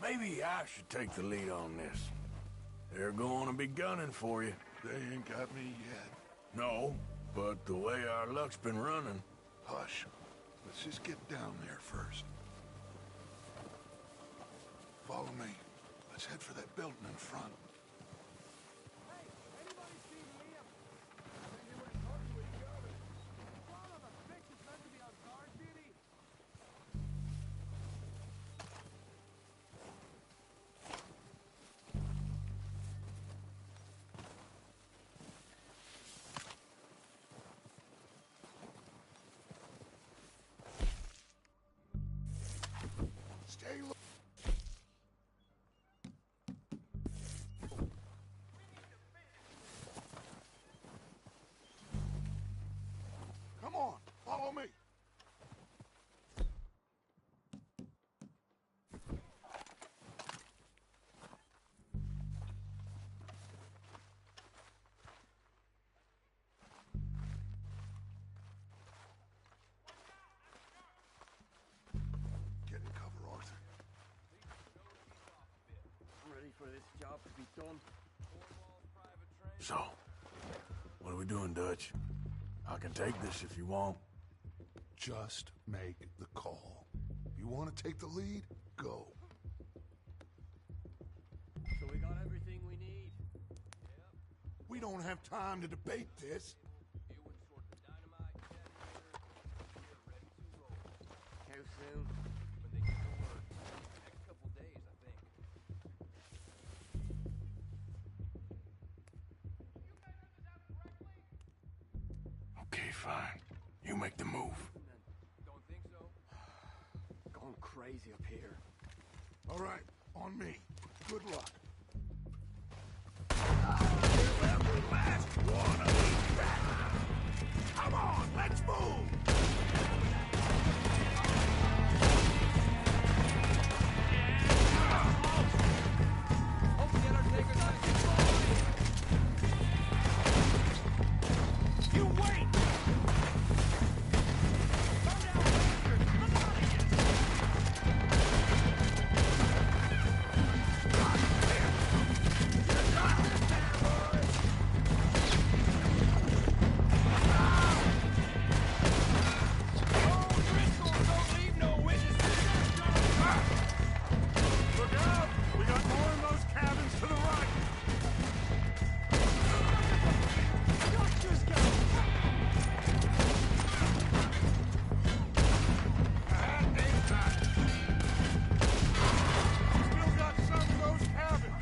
[SPEAKER 11] Maybe I should take the lead on this. They're going to be gunning for you.
[SPEAKER 2] They ain't got me yet.
[SPEAKER 11] No, but the way our luck's been running...
[SPEAKER 2] Hush. Let's just get down there first. Follow me. Let's head for that building in front. Stay low. Come on, follow me. Get in cover, Arthur.
[SPEAKER 10] Ready for this job to be done?
[SPEAKER 11] So, what are we doing, Dutch? I can take this if you want.
[SPEAKER 2] Just make the call. You want to take the lead? Go.
[SPEAKER 10] So we got everything we need?
[SPEAKER 2] We don't have time to debate this.
[SPEAKER 10] How soon?
[SPEAKER 7] When they get to work. Next couple days, I think.
[SPEAKER 11] Okay, fine. You make the move.
[SPEAKER 7] Don't think so?
[SPEAKER 10] Going crazy up here.
[SPEAKER 2] All right, on me. Good luck.
[SPEAKER 11] Every last one of these bastards! Come on, let's move!
[SPEAKER 8] Hope the Undertaker's not
[SPEAKER 11] You wait!
[SPEAKER 2] Look out! We got more in those cabins to the right. That ain't that. Still got some of those cabins.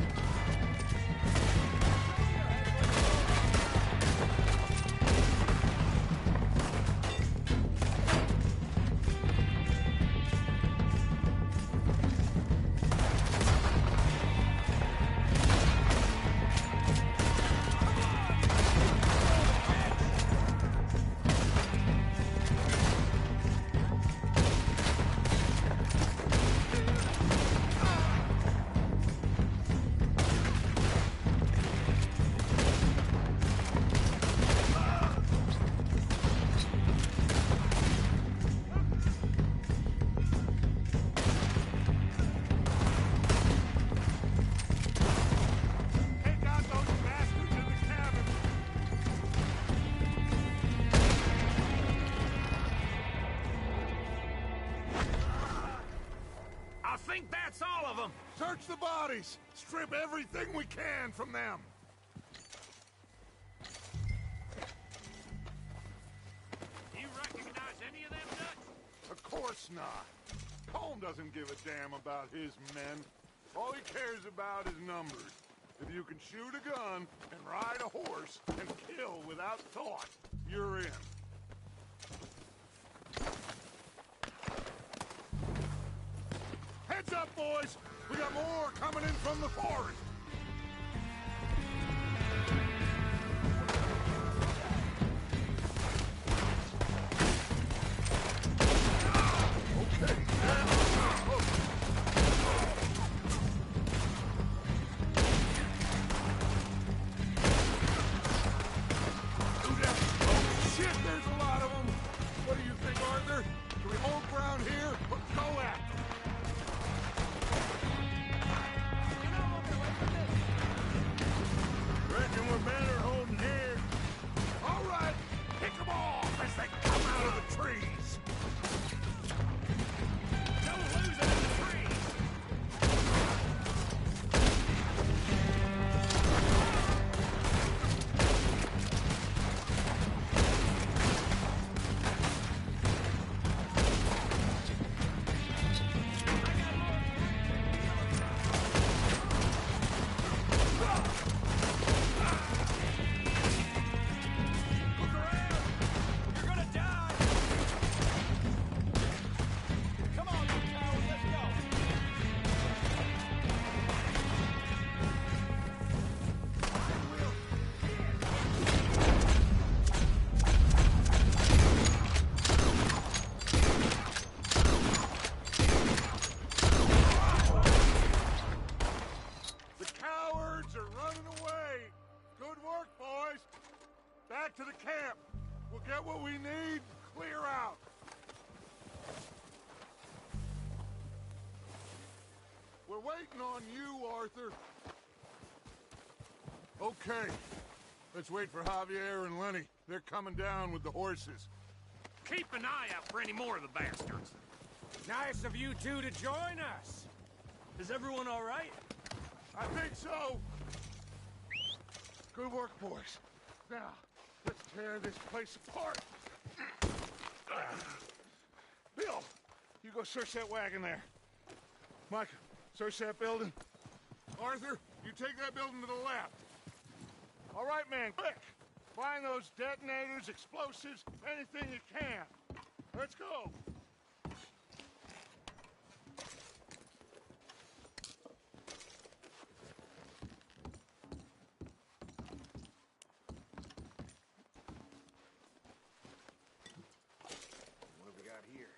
[SPEAKER 2] Take out those bastards in the cabin.
[SPEAKER 11] I think that's all of them!
[SPEAKER 2] Search the bodies. Strip everything we can from them.
[SPEAKER 7] Do you recognize any of them, Dutch?
[SPEAKER 2] Of course not. Colm doesn't give a damn about his men. All he cares about is numbers. If you can shoot a gun and ride a horse and kill without thought, you're in. Heads up, boys! We got more coming in from the forest! Shit, there's a lot of them! What do you think, Arthur? Can we hold ground here or go after them? waiting on you, Arthur. Okay. Let's wait for Javier and Lenny. They're coming down with the horses.
[SPEAKER 7] Keep an eye out for any more of the bastards. Nice of you two to join us.
[SPEAKER 10] Is everyone all right?
[SPEAKER 2] I think so. Good work, boys. Now, let's tear this place apart. Bill, you go search that wagon there. Mike, search that building. Arthur, you take that building to the left. All right, man, quick. Find those detonators, explosives, anything you can. Let's go.
[SPEAKER 12] What have we got here?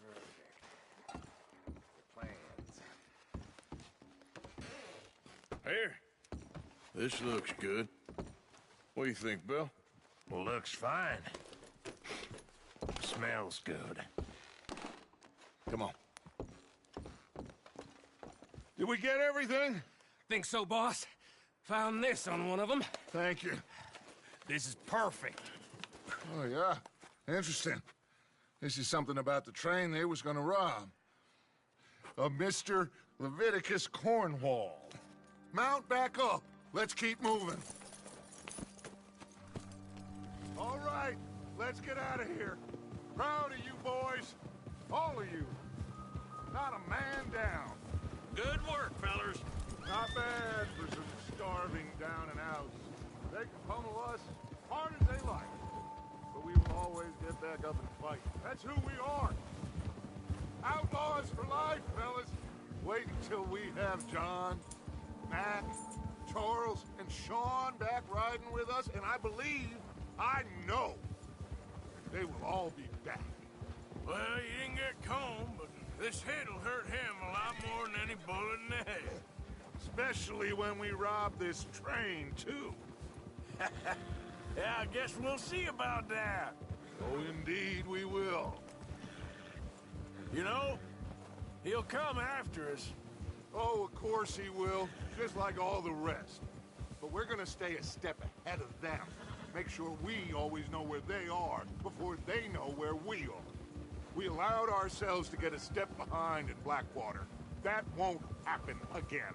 [SPEAKER 12] Perfect. The plans.
[SPEAKER 11] Here. This looks good. What do you think, Bill?
[SPEAKER 4] Looks fine. Smells good.
[SPEAKER 11] Come on.
[SPEAKER 2] Did we get everything?
[SPEAKER 7] Think so, boss? Found this on one of them.
[SPEAKER 2] Thank you.
[SPEAKER 4] This is perfect.
[SPEAKER 2] Oh, yeah? Interesting. This is something about the train they was gonna rob. Of Mr. Leviticus Cornwall. Mount back up. Let's keep moving. All right, let's get out of here. Proud of you boys. All of you. Not a man down.
[SPEAKER 4] Good work, fellers.
[SPEAKER 2] Not bad for some starving down and outs. They can pummel us as hard as they like. But we will always get back up and fight. That's who we are. Outlaws for life, fellas. Wait until we have John, Matt, Charles, and Sean back riding with us, and I know, they will all be back.
[SPEAKER 4] Well, you didn't get Combe, but this hit'll hurt him a lot more than any bullet in the head.
[SPEAKER 2] Especially when we rob this train, too.
[SPEAKER 4] Yeah, I guess we'll see about that.
[SPEAKER 2] Oh, indeed we will.
[SPEAKER 11] You know, he'll come after us.
[SPEAKER 2] Oh, of course he will, just like all the rest. But we're gonna stay a step ahead of them. Make sure we always know where they are before they know where we are. We allowed ourselves to get a step behind in Blackwater. That won't happen again.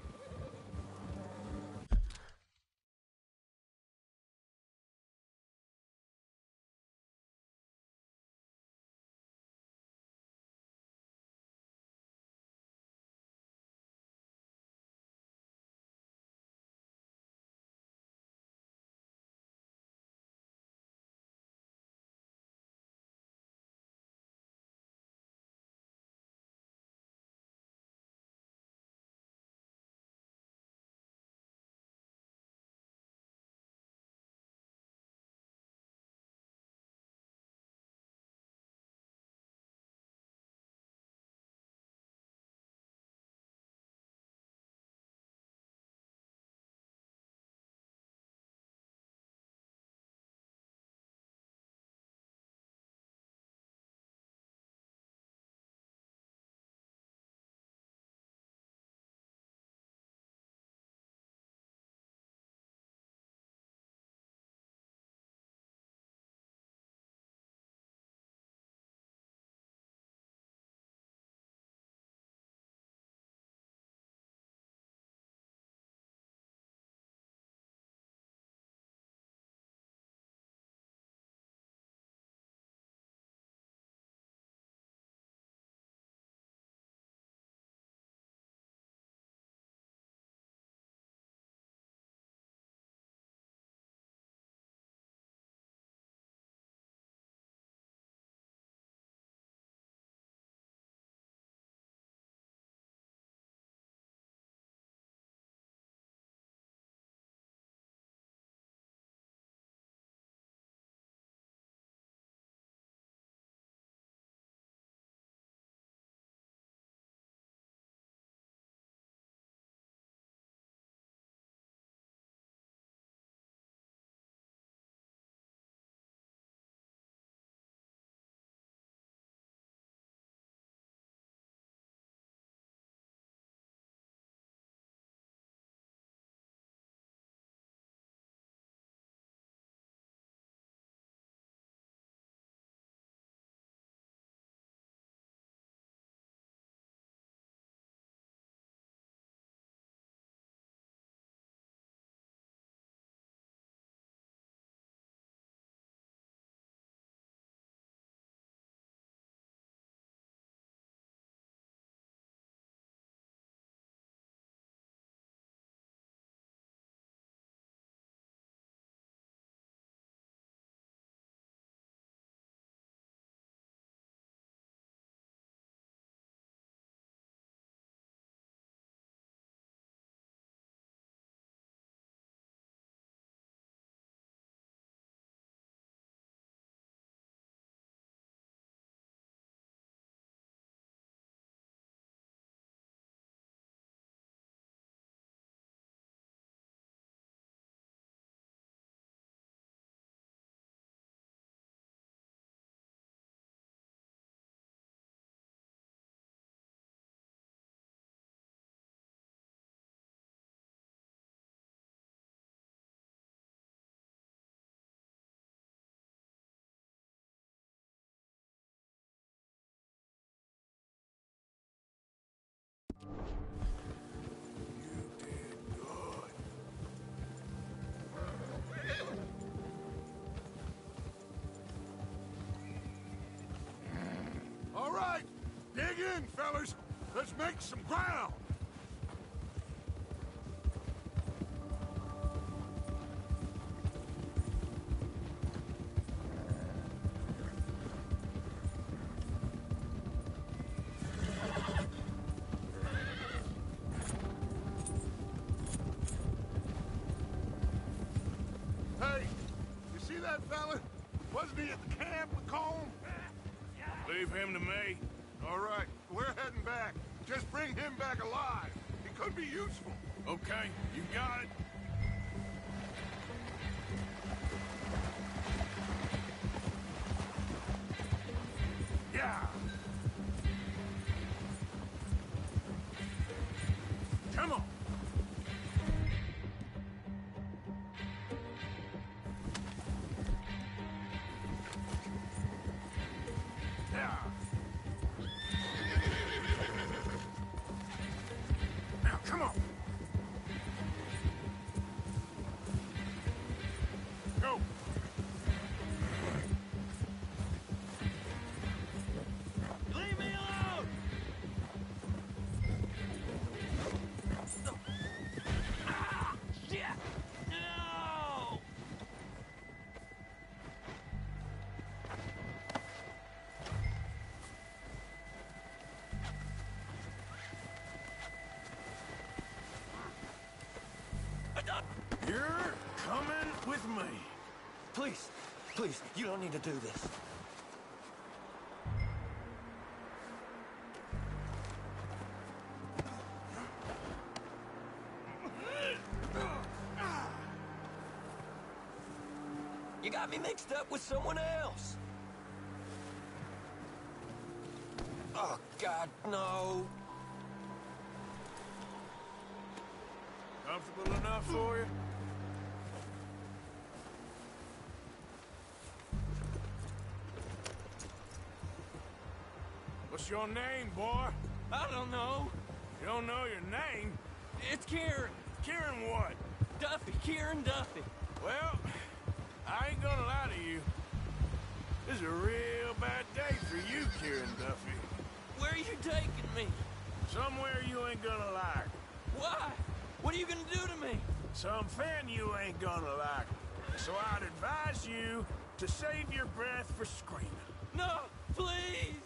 [SPEAKER 2] moving, fellas! Let's make some ground! Hey, you see that fella? Wasn't he at the camp with Colm?
[SPEAKER 4] Leave him to me.
[SPEAKER 2] All right, we're heading back. Just bring him back alive. He could be useful.
[SPEAKER 4] Okay, you got it.
[SPEAKER 2] Yeah!
[SPEAKER 4] Come on.
[SPEAKER 2] Yeah!
[SPEAKER 4] Now, come on.
[SPEAKER 2] Go!
[SPEAKER 10] Leave me alone! Ah! Shit! No!
[SPEAKER 11] You're coming with me.
[SPEAKER 13] Please, please, you don't need to do this. You got me mixed up with someone else. Oh, God, no.
[SPEAKER 4] Comfortable enough for you? What's your name, boy?
[SPEAKER 8] I don't know.
[SPEAKER 4] You don't know your name?
[SPEAKER 8] It's Kieran.
[SPEAKER 4] Kieran what?
[SPEAKER 8] Duffy. Kieran Duffy.
[SPEAKER 4] Well, I ain't gonna lie to you. This is a real bad day for you, Kieran Duffy.
[SPEAKER 8] Where are you taking me?
[SPEAKER 4] Somewhere you ain't gonna like.
[SPEAKER 8] Why? What are you gonna do to me?
[SPEAKER 4] Something you ain't gonna like. So I'd advise you to save your breath for screaming.
[SPEAKER 8] No, please.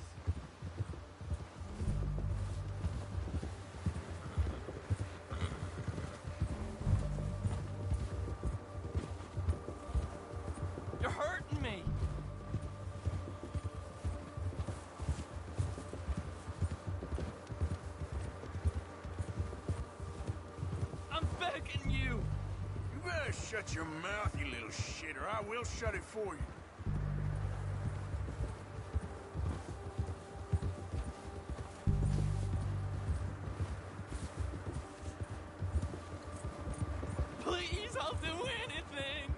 [SPEAKER 8] You're hurting me. I'm begging you.
[SPEAKER 4] You better shut your mouth, you little shit, or I will shut it for you.
[SPEAKER 8] Please, I'll do anything.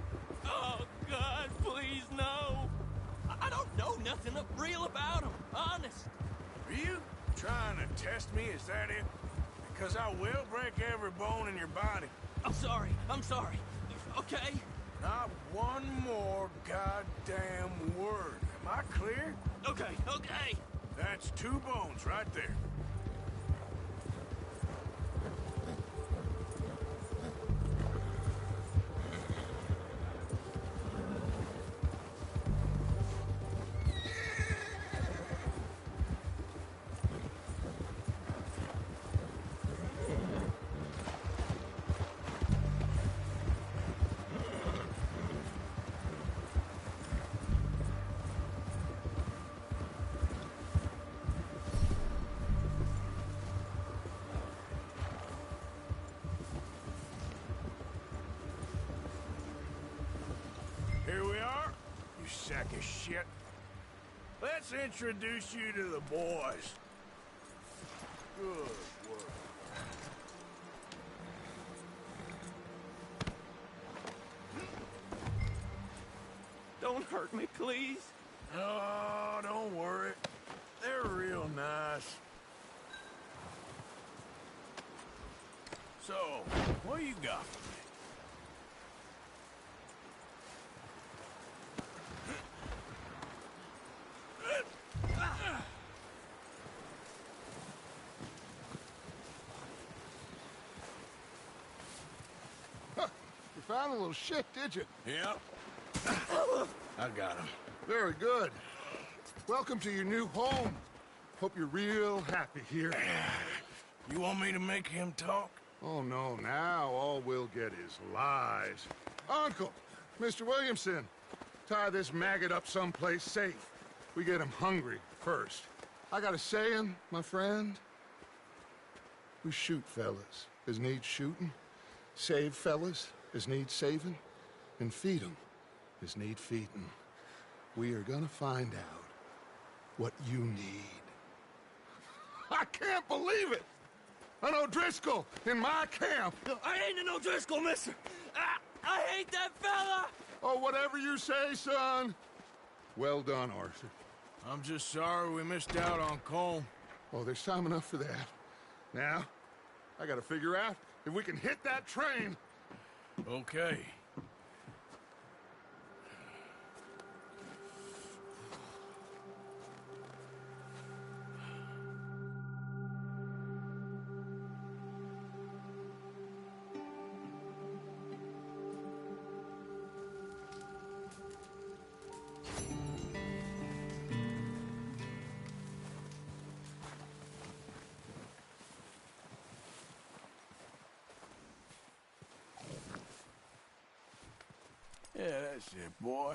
[SPEAKER 8] Oh, God, please, no. I don't know nothing real about him, honest.
[SPEAKER 4] Are you trying to test me? Is that it? Because I will break every bone in your body.
[SPEAKER 8] I'm sorry. Okay?
[SPEAKER 4] Not one more goddamn word. Am I clear?
[SPEAKER 8] Okay.
[SPEAKER 4] That's 2 bones right there. Here we are, you sack of shit. Let's introduce you to the boys. Good work.
[SPEAKER 8] Don't hurt me, please.
[SPEAKER 4] Oh, don't worry. They're real nice. So, what you got for me?
[SPEAKER 2] found a little shit, did you?
[SPEAKER 11] Yep. I got him.
[SPEAKER 2] Very good. Welcome to your new home. Hope you're real happy here.
[SPEAKER 11] You want me to make him talk?
[SPEAKER 2] Oh, no, now all we'll get is lies. Uncle, Mr. Williamson, tie this maggot up someplace safe. We get him hungry first. I got a saying, my friend. We shoot fellas as need shooting, save fellas as need saving, and feed 'em as need feeding. We are gonna find out what you need. I can't believe it! An O'Driscoll in my camp!
[SPEAKER 10] I ain't an O'Driscoll, mister! I hate that fella!
[SPEAKER 2] Oh, whatever you say, son. Well done, Arthur.
[SPEAKER 11] I'm just sorry we missed out on Colm.
[SPEAKER 2] Oh, there's time enough for that. Now, I gotta figure out if we can hit that train.
[SPEAKER 11] Okay. Yeah, that's it, boy.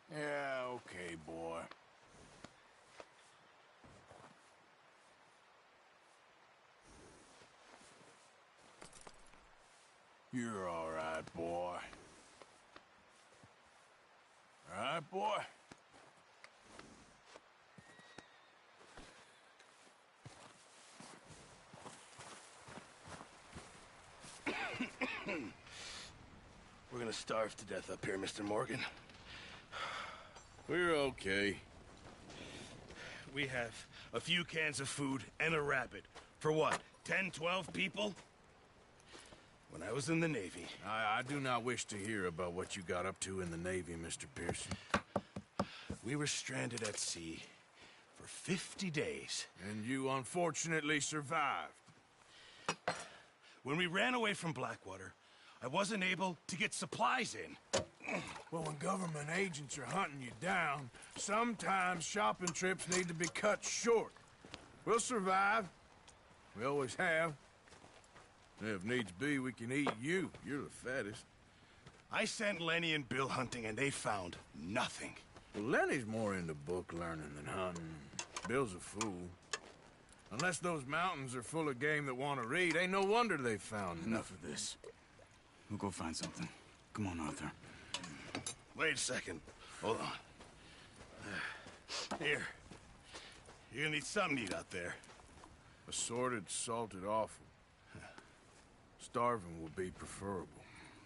[SPEAKER 11] Yeah, okay, boy. You're all right, boy. All right, boy?
[SPEAKER 13] We're gonna starve to death up here, Mr. Morgan.
[SPEAKER 11] We're okay.
[SPEAKER 13] We have a few cans of food and a rabbit. For what, 10, 12 people? When I was in the Navy...
[SPEAKER 11] I do not wish to hear about what you got up to in the Navy, Mr. Pearson.
[SPEAKER 13] We were stranded at sea for 50 days.
[SPEAKER 11] And you unfortunately survived.
[SPEAKER 13] When we ran away from Blackwater, I wasn't able to get supplies in.
[SPEAKER 11] Well, when government agents are hunting you down, sometimes shopping trips need to be cut short. We'll survive. We always have. If needs be, we can eat you. You're the fattest.
[SPEAKER 13] I sent Lenny and Bill hunting, and they found nothing.
[SPEAKER 11] Well, Lenny's more into book learning than hunting. Bill's a fool. Unless those mountains are full of game that want to read, ain't no wonder they found
[SPEAKER 14] Enough of this. We'll go find something. Come on, Arthur.
[SPEAKER 13] Wait a second. Hold on. Here. You're gonna need something to eat out there.
[SPEAKER 11] Assorted, salted offal. Starving will be preferable.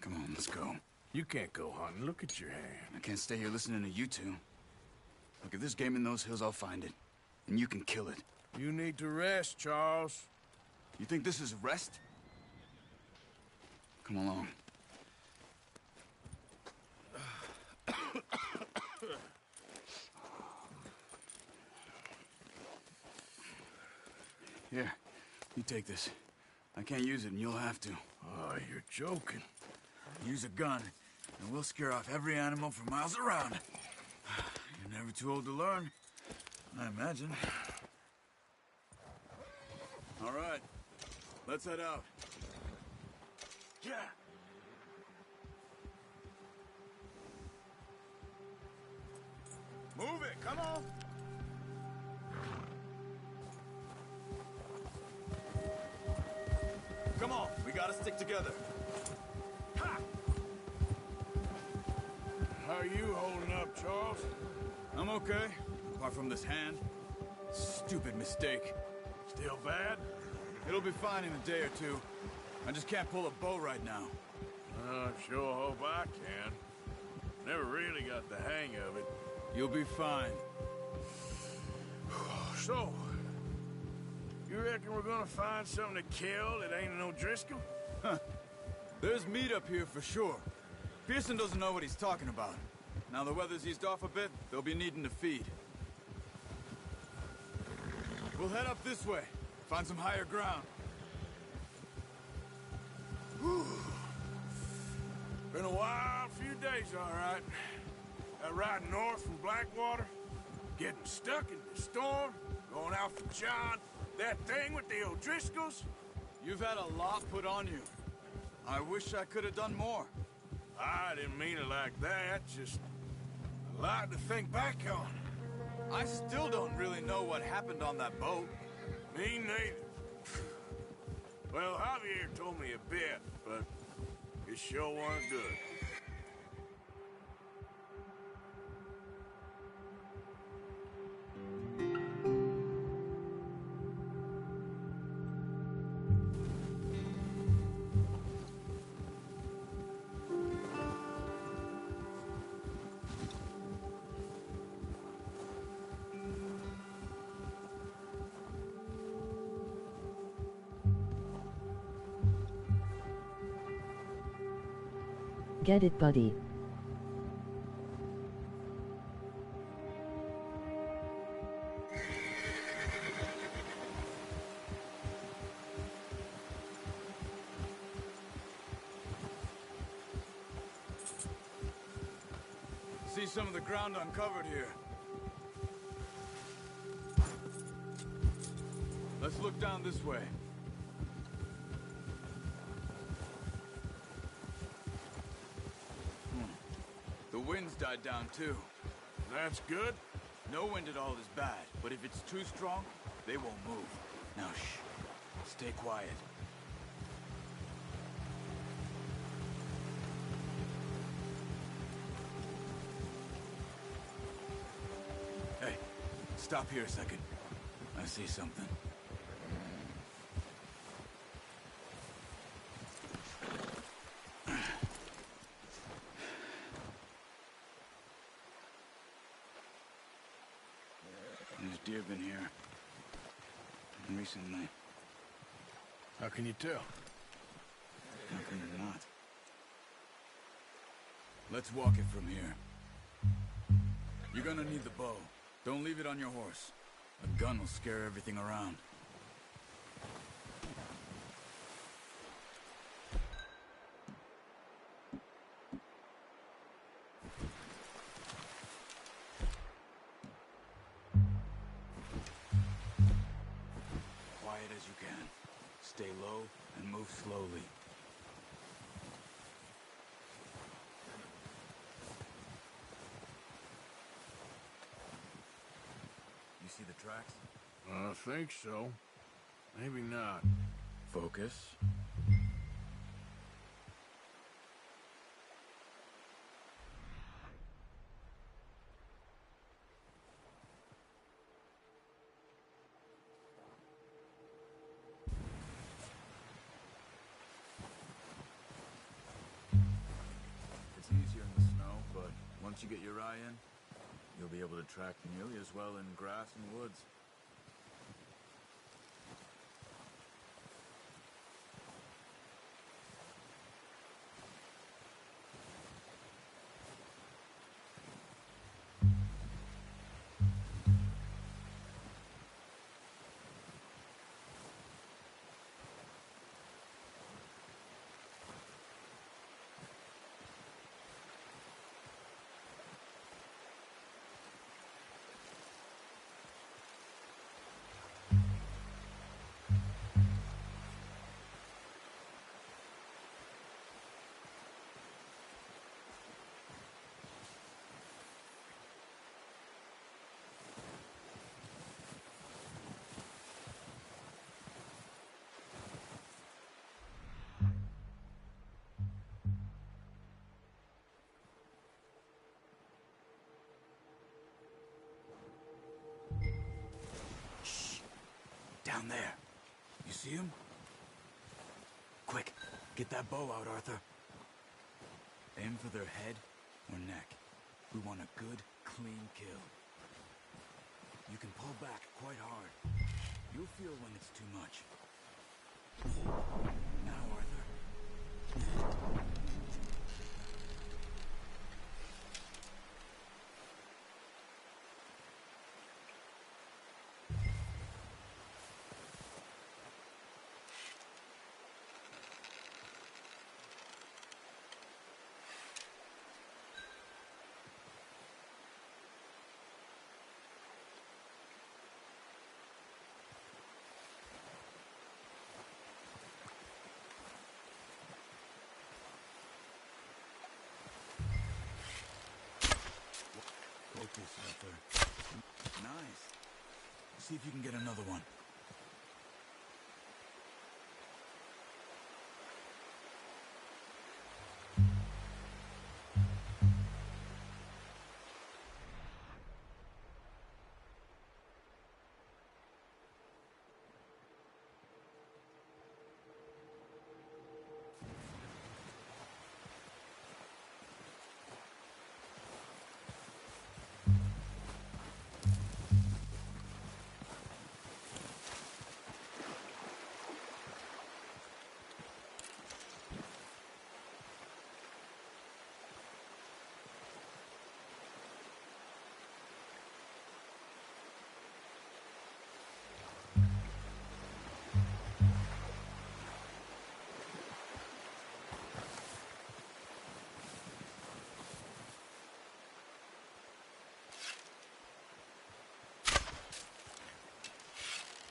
[SPEAKER 14] Come on, let's go.
[SPEAKER 11] You can't go hunting. Look at your hand.
[SPEAKER 14] I can't stay here listening to you two. Look, if there's game in those hills, I'll find it. And you can kill it.
[SPEAKER 11] You need to rest, Charles.
[SPEAKER 14] You think this is rest? Come along. Here, you take this. I can't use it, and you'll have to.
[SPEAKER 11] Oh, you're joking.
[SPEAKER 14] Use a gun, and we'll scare off every animal for miles around. You're never too old to learn, I imagine. All right, let's head out. Yeah.
[SPEAKER 13] Move it, come on.
[SPEAKER 14] Come on, we gotta stick together.
[SPEAKER 13] Ha!
[SPEAKER 11] How are you holding up, Charles?
[SPEAKER 14] I'm okay, apart from this hand. Stupid mistake.
[SPEAKER 11] Still bad?
[SPEAKER 14] It'll be fine in a day or two. I just can't pull a bow right now.
[SPEAKER 11] I sure hope I can. Never really got the hang of it.
[SPEAKER 14] You'll be fine.
[SPEAKER 11] So, you reckon we're gonna find something to kill that ain't an O'Driscoll?
[SPEAKER 14] Huh. There's meat up here for sure. Pearson doesn't know what he's talking about. Now the weather's eased off a bit, they'll be needing to feed. We'll head up this way. Find some higher ground.
[SPEAKER 11] Whew. Been a wild few days, all right. That ride north from Blackwater, getting stuck in the storm, going out for John, that thing with the O'Driscolls.
[SPEAKER 14] You've had a lot put on you. I wish I could have done more.
[SPEAKER 11] I didn't mean it like that, just a lot to think back on.
[SPEAKER 14] I still don't really know what happened on that boat.
[SPEAKER 11] Me neither. Well, Javier told me a bit, but it sure wasn't good.
[SPEAKER 15] Get it, buddy.
[SPEAKER 14] See some of the ground uncovered here. Let's look down this way. The wind's died down too.
[SPEAKER 11] That's good.
[SPEAKER 14] No wind at all is bad, but if it's too strong, they won't move. Now shh. Stay quiet. Hey, stop here a second. I see something. There's deer been here. Recently.
[SPEAKER 11] How can you tell?
[SPEAKER 14] How can you not? Let's walk it from here. You're gonna need the bow. Don't leave it on your horse. A gun will scare everything around. Quiet as you can. Stay low and move slowly. You see the tracks?
[SPEAKER 11] I think so. Maybe not.
[SPEAKER 14] Focus. It's easier in the snow, but once you get your eye in, you'll be able to track nearly as well in grass and woods. Down there. You see him? Quick, get that bow out, Arthur. Aim for their head or neck. We want a good, clean kill. You can pull back quite hard. You'll feel when it's too much. Now, Arthur. see if you can get another one.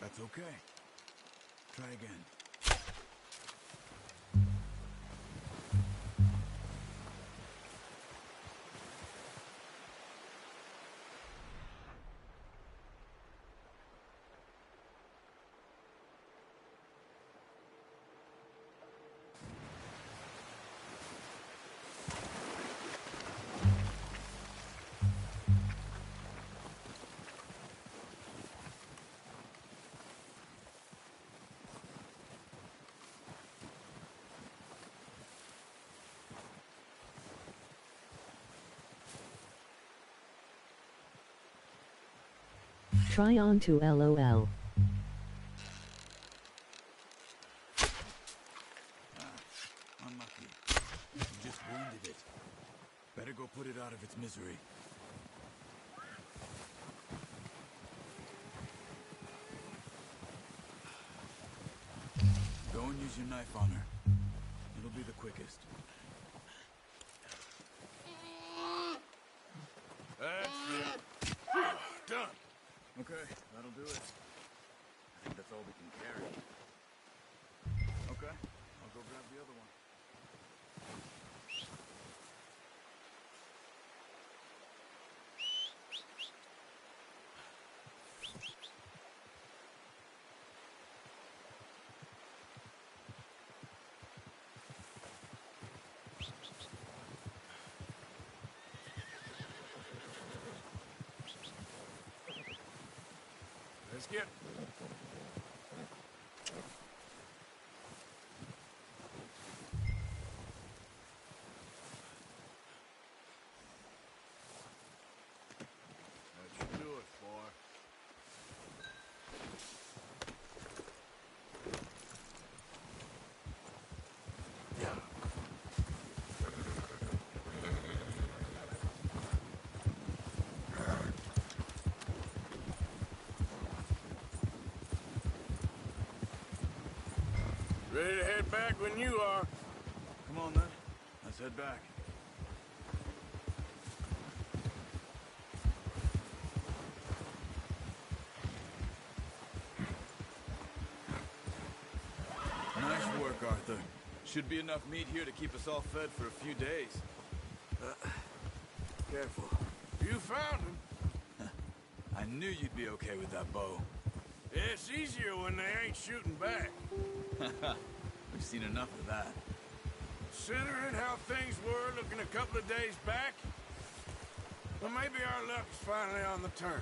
[SPEAKER 14] That's okay. Try again.
[SPEAKER 15] Try on to LOL.
[SPEAKER 14] Unlucky. You just wounded it. Better go put it out of its misery. Go and use your knife on her. It'll be the quickest.
[SPEAKER 4] That's it. Done.
[SPEAKER 14] Okay, that'll do it. I think that's all we can carry. Okay, I'll go grab the other one.
[SPEAKER 4] Let's get...
[SPEAKER 11] That should do it, boy.
[SPEAKER 4] Ready to head back when you are.
[SPEAKER 14] Come on, then. Let's head back. Nice work, Arthur. Should be enough meat here to keep us all fed for a few days. Careful.
[SPEAKER 4] You found him.
[SPEAKER 14] I knew you'd be okay with that bow.
[SPEAKER 4] It's easier when they ain't shooting back.
[SPEAKER 14] We've seen enough of that.
[SPEAKER 4] Considering how things were looking a couple of days back, well, maybe our luck's finally on the turn.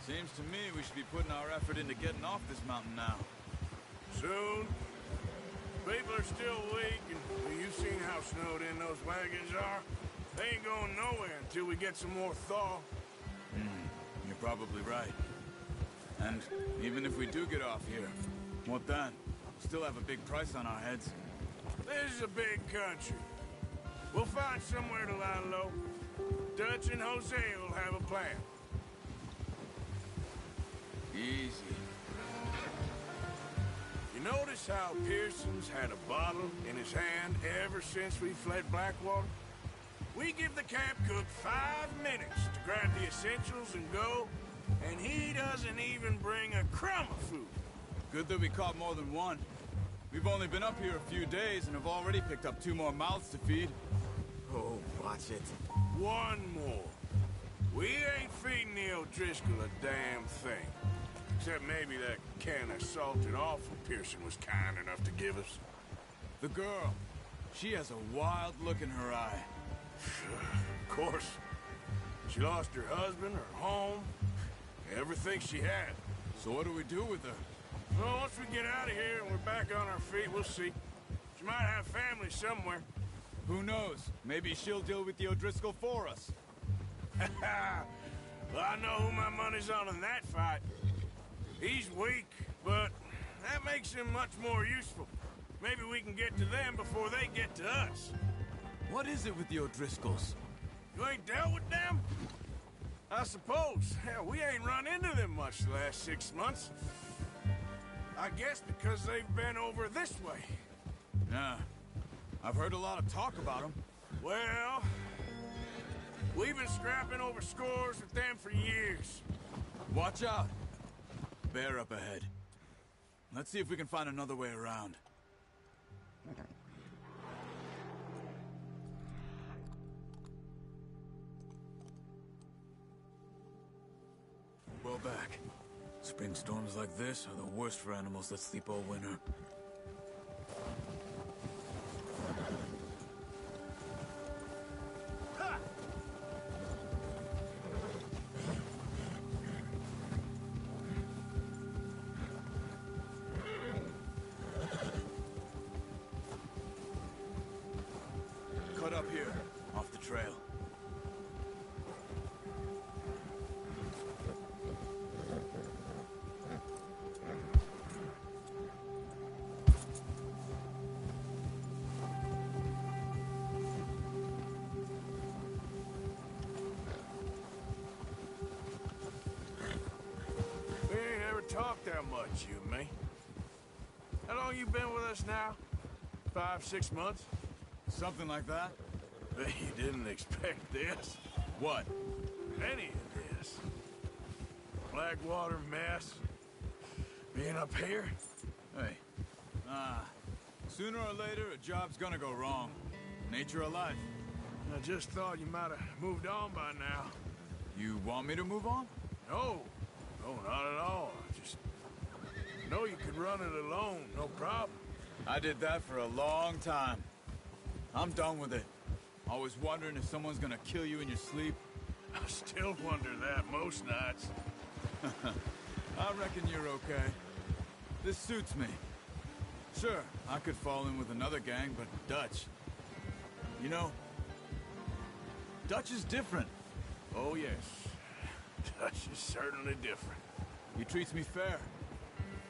[SPEAKER 14] Seems to me we should be putting our effort into getting off this mountain now.
[SPEAKER 4] Soon. People are still weak, and well, you've seen how snowed in those wagons are. They ain't going nowhere until we get some more thaw.
[SPEAKER 14] You're probably right. And even if we do get off here, what then? Still have a big price on our heads.
[SPEAKER 4] This is a big country. We'll find somewhere to lie low. Dutch and Jose will have a plan.
[SPEAKER 14] Easy.
[SPEAKER 4] You notice how Pearson's had a bottle in his hand ever since we fled Blackwater? We give the camp cook 5 minutes to grab the essentials and go, and he doesn't even bring a crumb of food.
[SPEAKER 14] Good that we caught more than one. We've only been up here a few days and have already picked up 2 more mouths to feed.
[SPEAKER 12] Oh, watch it.
[SPEAKER 4] 1 more. We ain't feeding the O'Driscoll a damn thing. Except maybe that can of salted offal Pearson was kind enough to give us.
[SPEAKER 14] The girl. She has a wild look in her eye.
[SPEAKER 4] Of course. She lost her husband, her home, everything she had.
[SPEAKER 14] So what do we do with her?
[SPEAKER 4] Well, once we get out of here and we're back on our feet, we'll see. She might have family somewhere.
[SPEAKER 14] Who knows? Maybe she'll deal with the O'Driscoll for us.
[SPEAKER 4] Well, I know who my money's on in that fight. He's weak, but that makes him much more useful. Maybe we can get to them before they get to us.
[SPEAKER 14] What is it with the O'Driscolls?
[SPEAKER 4] You ain't dealt with them? I suppose. Hell, we ain't run into them much the last 6 months. I guess because they've been over this way.
[SPEAKER 14] Yeah. I've heard a lot of talk about them.
[SPEAKER 4] Well, we've been scrapping over scores with them for years.
[SPEAKER 14] Watch out. Bear up ahead. Let's see if we can find another way around. Well back. Spring storms like this are the worst for animals that sleep all winter. Cut up here, off the trail.
[SPEAKER 4] We ain't ever talked that much, you and me. How long you been with us now? 5, 6 months?
[SPEAKER 14] Something like that?
[SPEAKER 4] Bet you didn't expect this.
[SPEAKER 14] What?
[SPEAKER 4] Any of this. Blackwater mess. Being up here.
[SPEAKER 14] Hey. Sooner or later, a job's gonna go wrong. Nature of life.
[SPEAKER 4] I just thought you might have moved on by now.
[SPEAKER 14] You want me to move on?
[SPEAKER 4] No. No, not at all. I just know you could run it alone, no problem.
[SPEAKER 14] I did that for a long time. I'm done with it. Always wondering if someone's gonna kill you in your sleep.
[SPEAKER 4] I still wonder that most nights.
[SPEAKER 14] I reckon you're okay. This suits me. Sure, I could fall in with another gang, but Dutch... You know, Dutch is different.
[SPEAKER 4] Oh, yes. Dutch is certainly different.
[SPEAKER 14] He treats me fair.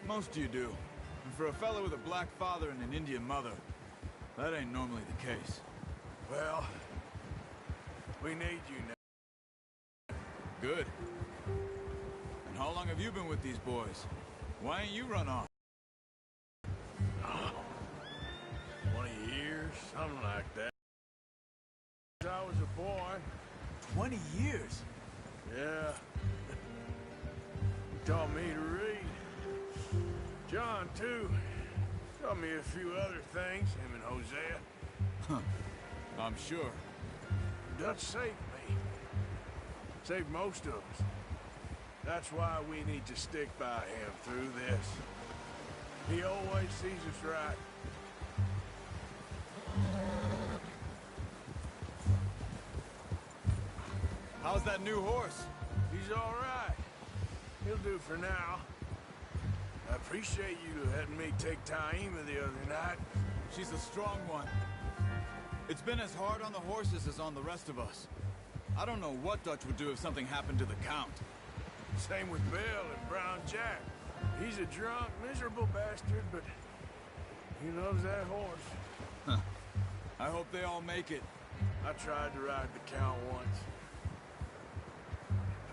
[SPEAKER 14] Most of you do. And for a fellow with a black father and an Indian mother, that ain't normally the case.
[SPEAKER 4] Well, we need you now.
[SPEAKER 14] Good. And how long have you been with these boys? Why ain't you run off?
[SPEAKER 4] 20 years, something like that. I was a boy.
[SPEAKER 14] 20 years?
[SPEAKER 4] Yeah. He taught me to read. John, too. Taught me a few other things, him and Hosea.
[SPEAKER 14] Huh. I'm sure.
[SPEAKER 4] Dutch saved me. Saved most of us. That's why we need to stick by him through this. He always sees us right.
[SPEAKER 14] How's that new horse?
[SPEAKER 4] He's all right. He'll do for now. I appreciate you letting me take Taima the other night.
[SPEAKER 14] She's a strong one. It's been as hard on the horses as on the rest of us. I don't know what Dutch would do if something happened to the Count.
[SPEAKER 4] Same with Bill and Brown Jack. He's a drunk, miserable bastard, but he loves that horse.
[SPEAKER 14] Huh. I hope they all make it.
[SPEAKER 4] I tried to ride the Count once.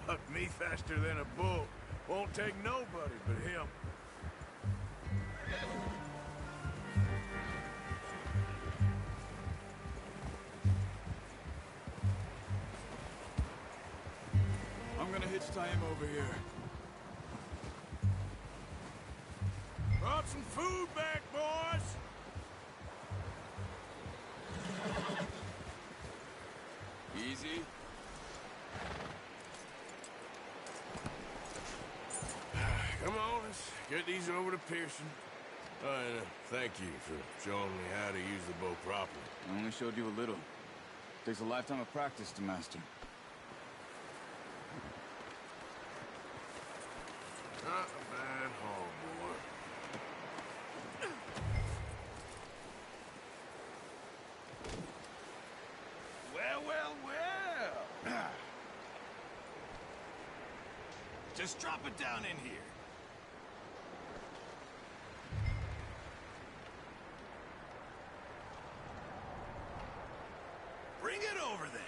[SPEAKER 4] Bucked me faster than a bull. Won't take nobody but him.
[SPEAKER 14] I'm gonna hitch him over here.
[SPEAKER 4] Brought some food back, boys!
[SPEAKER 14] Easy.
[SPEAKER 4] Come
[SPEAKER 13] let's get these over to Pearson. And thank you for showing me how to use the bow properly.
[SPEAKER 14] I only showed you a little. Takes a lifetime of practice to master.
[SPEAKER 13] Not a bad haul, boy. Well, well, well. Just drop it down in here. Bring it over then.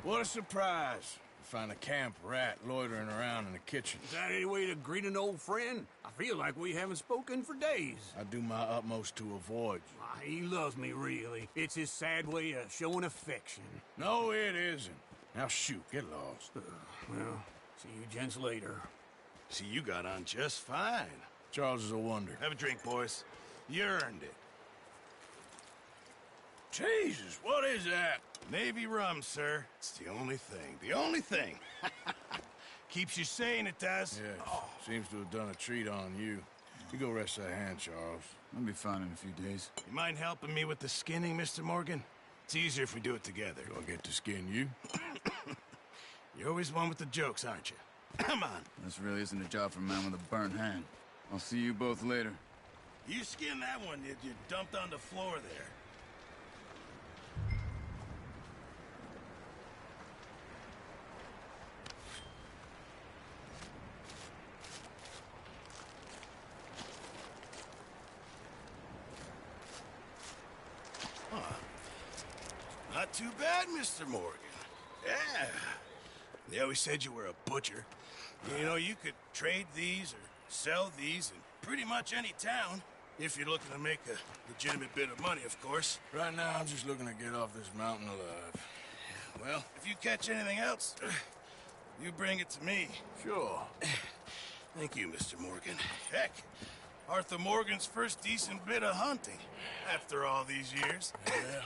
[SPEAKER 13] What a surprise. Find a camp rat loitering around in the kitchen.
[SPEAKER 4] Is that any way to greet an old friend? I feel like we haven't spoken for days.
[SPEAKER 13] I do my utmost to avoid you.
[SPEAKER 4] Why, he loves me, really. It's his sad way of showing affection.
[SPEAKER 13] No, it isn't. Now shoot, get lost.
[SPEAKER 4] Well, see you gents later.
[SPEAKER 13] See, you got on just fine. Charles is a wonder. Have a drink, boys. You earned it. Jesus, what is that? Navy rum, sir. It's the only thing. The only thing. Keeps you sane, it does. Yes. Oh. Seems to have done a treat on you. You go rest that hand, Charles.
[SPEAKER 14] I'll be fine in a few days.
[SPEAKER 13] You mind helping me with the skinning, Mr. Morgan? It's easier if we do it together. Do I get to skin you? You're always one with the jokes, aren't you? Come on.
[SPEAKER 14] This really isn't a job for a man with a burnt hand. I'll see you both later.
[SPEAKER 13] You skinned that one that you dumped on the floor there. Not too bad, Mr. Morgan. Yeah. They always said you were a butcher. You know, you could trade these or sell these in pretty much any town. If you're looking to make a legitimate bit of money, of course. Right now, I'm just looking to get off this mountain alive. Well, if you catch anything else, you bring it to me. Sure. Thank you, Mr. Morgan. Heck, Arthur Morgan's first decent bit of hunting after all these years. Yeah.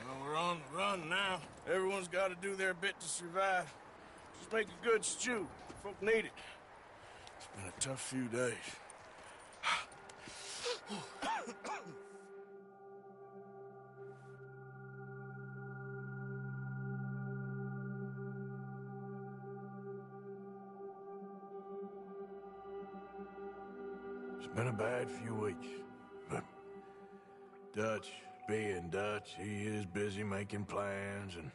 [SPEAKER 13] Well, we're on the run now. Everyone's got to do their bit to survive. Just make a good stew. Folk need it. It's been a tough few days. It's been a bad few weeks, but Dutch being Dutch, he is busy making plans, and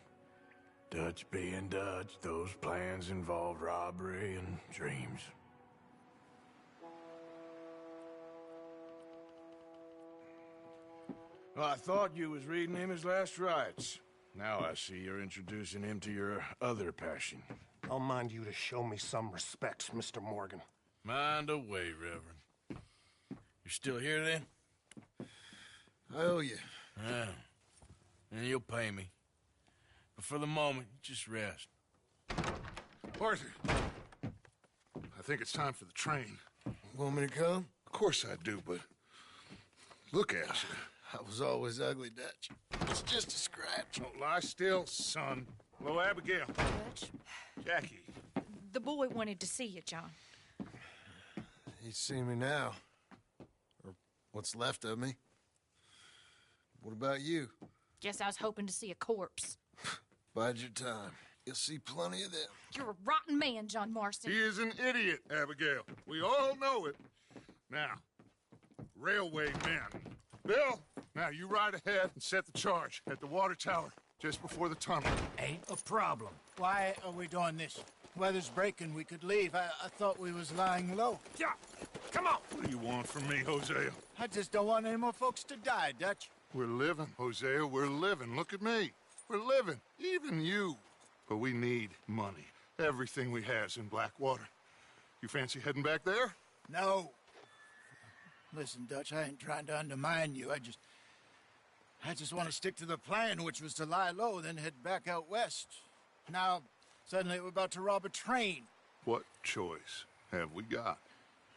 [SPEAKER 13] Dutch being Dutch, those plans involve robbery and dreams. Well, I thought you was reading him his last rites. Now I see you're introducing him to your other passion.
[SPEAKER 1] I'll mind you to show me some respect, Mr. Morgan.
[SPEAKER 13] Mind away, Reverend. You still here, then?
[SPEAKER 1] I owe you.
[SPEAKER 13] Yeah. And you'll pay me. But for the moment, just rest.
[SPEAKER 2] Arthur, I think it's time for the train.
[SPEAKER 1] Want me to come?
[SPEAKER 2] Of course I do, but look at you.
[SPEAKER 1] I was always ugly, Dutch. It's just a scratch.
[SPEAKER 2] Don't lie still, son. Hello, Abigail.
[SPEAKER 6] Dutch,
[SPEAKER 2] Jackie.
[SPEAKER 6] the boy wanted to see you, John.
[SPEAKER 1] He's seen me now. Or what's left of me. What about you?
[SPEAKER 6] Guess I was hoping to see a corpse.
[SPEAKER 1] Bide your time. You'll see plenty of them.
[SPEAKER 6] You're a rotten man, John Marston.
[SPEAKER 2] He is an idiot, Abigail. We all know it. Now, railway men. Bill, now you ride ahead and set the charge at the water tower just before the tunnel.
[SPEAKER 3] Ain't a problem. Why are we doing this? Weather's breaking. We could leave. I thought we was lying low.
[SPEAKER 2] Yeah, come on. What do you want from me, Hosea?
[SPEAKER 3] I just don't want any more folks to die, Dutch.
[SPEAKER 2] We're living, Hosea. We're living. Look at me. We're living. Even you. But we need money. Everything we has in Blackwater. You fancy heading back there?
[SPEAKER 3] No. Listen, Dutch, I ain't trying to undermine you. I just want to stick to the plan, which was to lie low, then head back out west. Now, suddenly we're about to rob a train.
[SPEAKER 2] What choice have we got?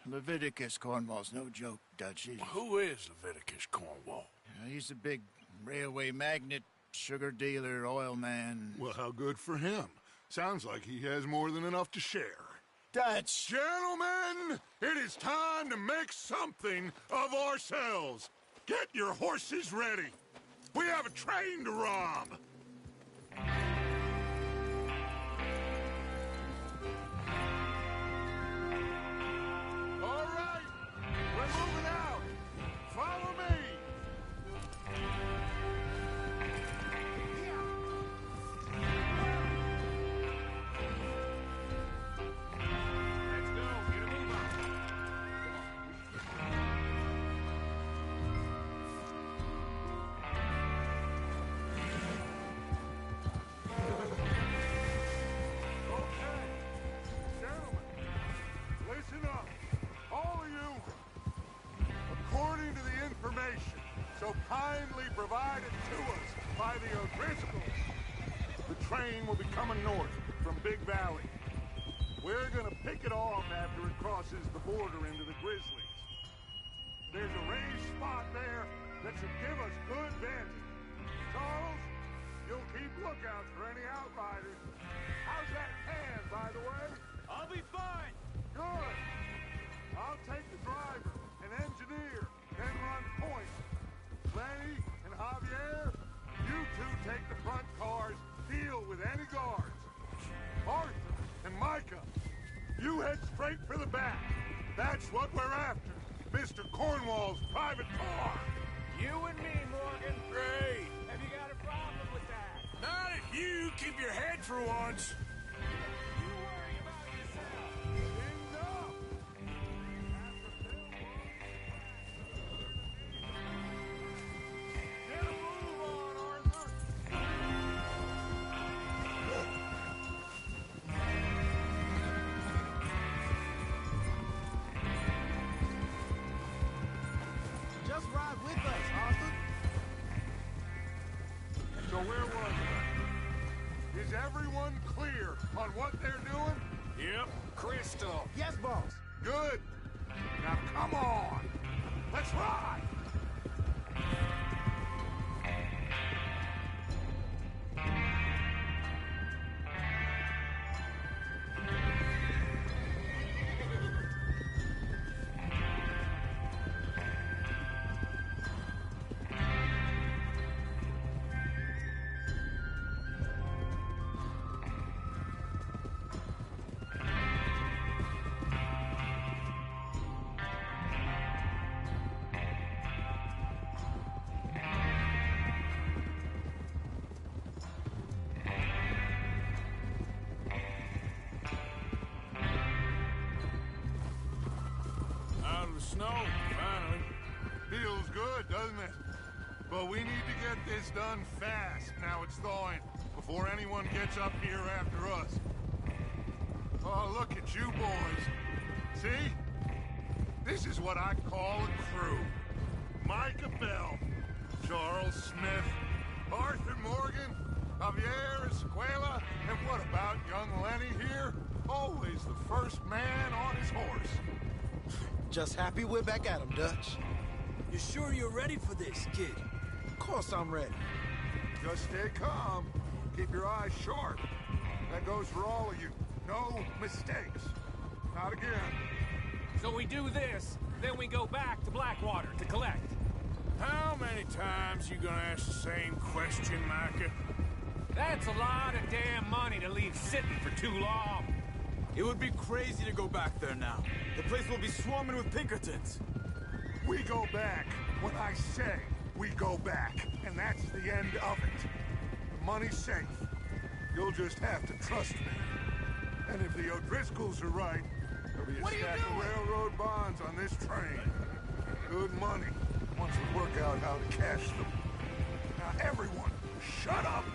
[SPEAKER 3] Leviticus Cornwall's no joke, Dutch.
[SPEAKER 13] Who is Leviticus Cornwall?
[SPEAKER 3] He's a big railway magnate, sugar dealer, oil man.
[SPEAKER 2] Well, Well, good for him. Sounds like he has more than enough to share.
[SPEAKER 3] Dutch!
[SPEAKER 2] Gentlemen, it is time to make something of ourselves. Get your horses ready. We have a train to rob. All right, we're moving out. Follow me. So kindly provided to us by the O'Driscolls. The train will be coming north from Big Valley. We're gonna pick it off after it crosses the border into the Grizzlies. There's a raised spot there that should give us good vantage. Charles, you'll keep lookout for any outriders. How's that hand, by the way?
[SPEAKER 10] I'll be fine.
[SPEAKER 2] Good. I'll take the driver and engineer, then run point. Lenny and Javier, you two take the front cars, deal with any guards. Arthur and Micah, you head straight for the back. That's what we're after. Mr. Cornwall's private car.
[SPEAKER 4] You and me, Morgan. Great. Have you got a problem with that? Not if you keep your head for once. You worry about yourself.
[SPEAKER 2] Enough! Get a move on, Arthur!
[SPEAKER 12] Just ride with us, Arthur.
[SPEAKER 2] So where was I? Is everyone clear on what they're doing?
[SPEAKER 4] Yep, crystal.
[SPEAKER 12] Yes, boss.
[SPEAKER 2] Good. Now come on. Let's ride.
[SPEAKER 4] Out of the snow, finally.
[SPEAKER 2] Feels good, doesn't it? But we need to get this done fast. Now it's thawing, before anyone gets up here after us. Oh, look at you boys. See? This is what I call a crew. Micah Bell, Charles Smith, Arthur Morgan, Javier Escuela, and what about young Lenny here? Always the first man on his horse.
[SPEAKER 12] Just happy we're back at 'em, Dutch.
[SPEAKER 10] You sure you're ready for this, kid?
[SPEAKER 12] Of course I'm ready.
[SPEAKER 2] Just stay calm. Keep your eyes sharp. That goes for all of you. No mistakes. Not again.
[SPEAKER 7] So we do this, then we go back to Blackwater to collect.
[SPEAKER 4] How many times you gonna ask the same question, Micah?
[SPEAKER 7] That's a lot of damn money to leave sitting for too long.
[SPEAKER 14] It would be crazy to go back there now. The place will be swarming with Pinkertons.
[SPEAKER 2] We go back when I say we go back, and that's the end of it. The money's safe. You'll just have to trust me. And if the O'Driscolls are right, there'll be a stack of railroad bonds on this train. Good money, once we work out how to cash them. Now everyone, shut up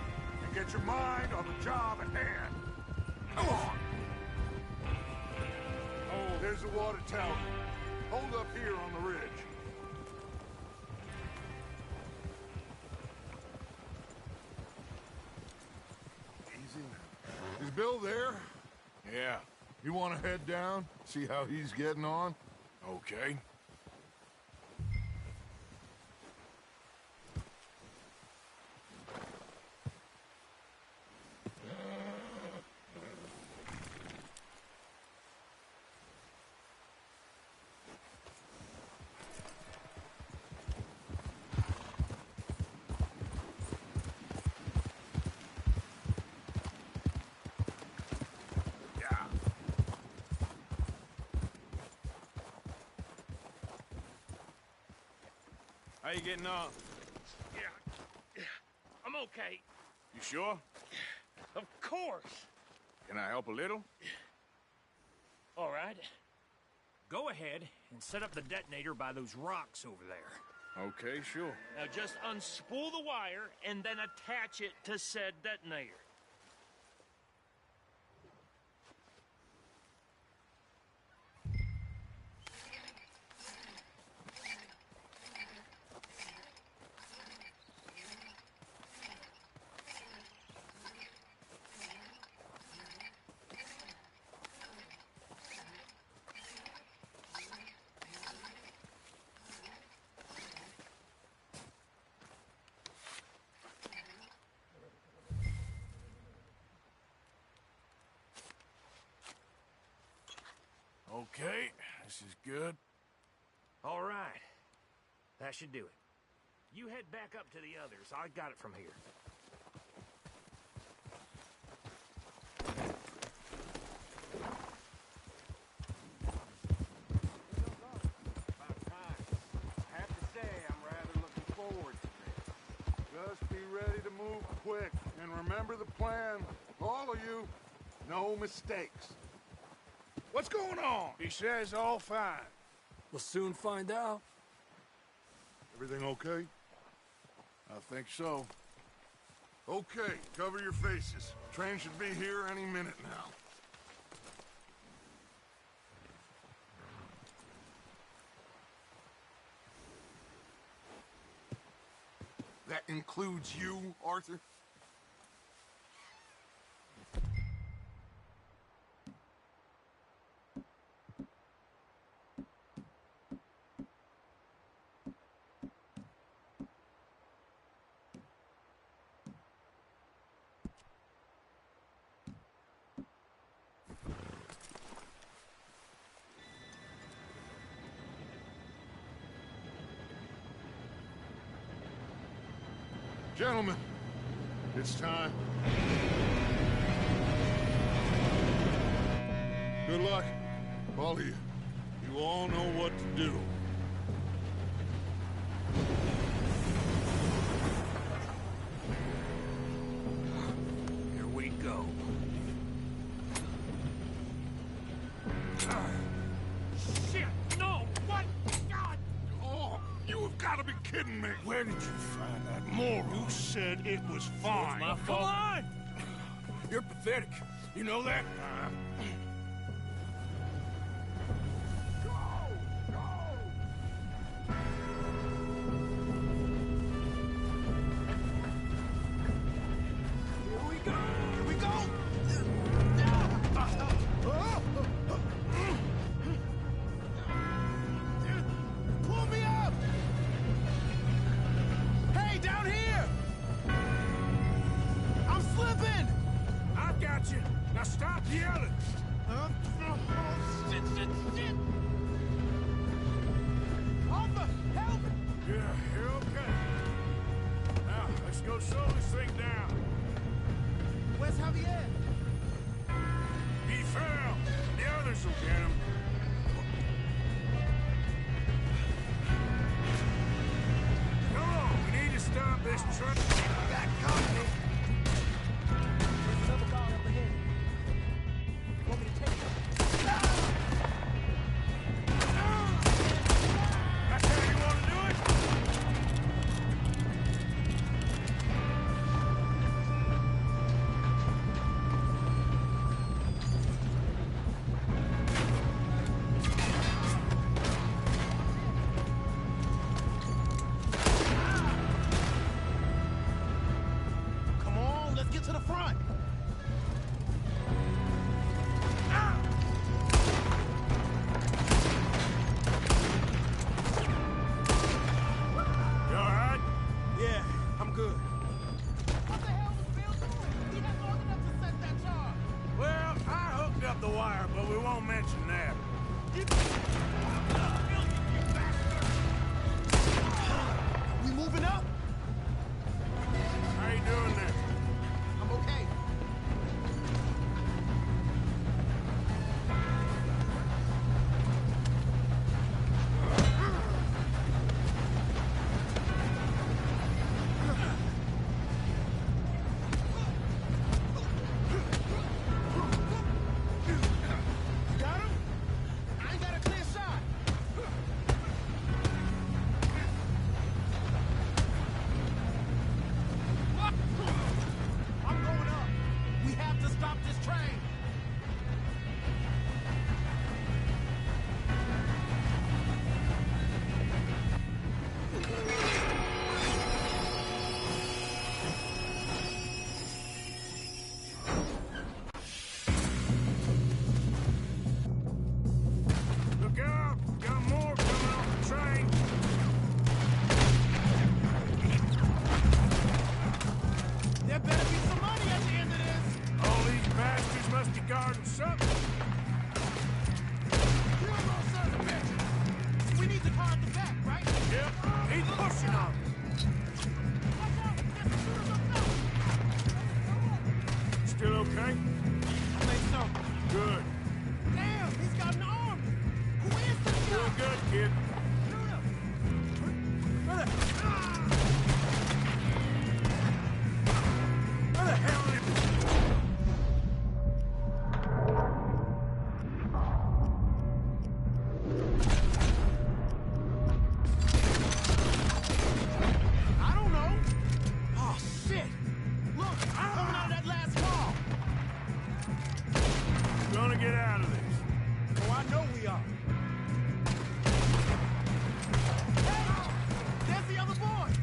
[SPEAKER 2] and get your mind on the job at hand. Come on! Oh, there's the water tower. Hold up here on the ridge. Easy now. Is Bill there?
[SPEAKER 4] Yeah.
[SPEAKER 2] You want to head down, see how he's getting on?
[SPEAKER 4] Okay. How you getting on?
[SPEAKER 8] Yeah, I'm okay.
[SPEAKER 4] You sure?
[SPEAKER 8] Of course.
[SPEAKER 4] Can I help a little?
[SPEAKER 8] All right. Go ahead and set up the detonator by those rocks over there.
[SPEAKER 4] Okay, sure.
[SPEAKER 8] Now just unspool the wire and then attach it to said detonator.
[SPEAKER 11] Okay, this is good.
[SPEAKER 8] All right. That should do it. You head back up to the others. I got it from here.
[SPEAKER 2] About time. I have to say, I'm rather looking forward to this. Just be ready to move quick. And remember the plan. All of you, no mistakes. What's going on?
[SPEAKER 4] He says all fine.
[SPEAKER 10] We'll soon find out.
[SPEAKER 2] Everything okay?
[SPEAKER 11] I think so.
[SPEAKER 2] Okay, cover your faces. Train should be here any minute now. That includes you, Arthur? Gentlemen, it's time. Good luck, all of you. You all know what to do.
[SPEAKER 8] Here we go. Shit! No! What? God!
[SPEAKER 2] Oh, you have got to be kidding me.
[SPEAKER 4] Where did you find that moron?
[SPEAKER 2] You said it was fine.
[SPEAKER 4] My fault. Come on! You're pathetic. You know that?
[SPEAKER 12] Pull me up! Hey, down here! I'm slipping!
[SPEAKER 4] I got you. Now stop yelling.
[SPEAKER 12] Shit, shit, shit! Arthur, help!
[SPEAKER 4] Yeah, you're okay. Now, let's go slow this thing down.
[SPEAKER 12] Where's Javier?
[SPEAKER 4] He fell. The others will get him. Come on, we need to stop this truck.
[SPEAKER 12] Got company.
[SPEAKER 10] There's another car up ahead. Want me to take it?
[SPEAKER 4] That's how you want to do it?
[SPEAKER 12] Come on, let's get to the front.
[SPEAKER 4] You all right?
[SPEAKER 12] Yeah, I'm good. What the hell was Bill doing? He had long enough to set that charge.
[SPEAKER 4] Well, I hooked up the wire, but we won't mention that.
[SPEAKER 12] We moving up?
[SPEAKER 4] How you doing there?
[SPEAKER 12] I'm okay.
[SPEAKER 4] okay?
[SPEAKER 12] I think so.
[SPEAKER 4] Good.
[SPEAKER 12] Damn, he's got an arm. Who is this guy?
[SPEAKER 4] Doing good, kid.
[SPEAKER 12] Shoot him.
[SPEAKER 10] Where the hell is...
[SPEAKER 12] I don't know. Oh, shit. Look, coming out of that last wall.
[SPEAKER 4] We're gonna get out of this.
[SPEAKER 12] Oh, I know we are. Hey, there's the other boys.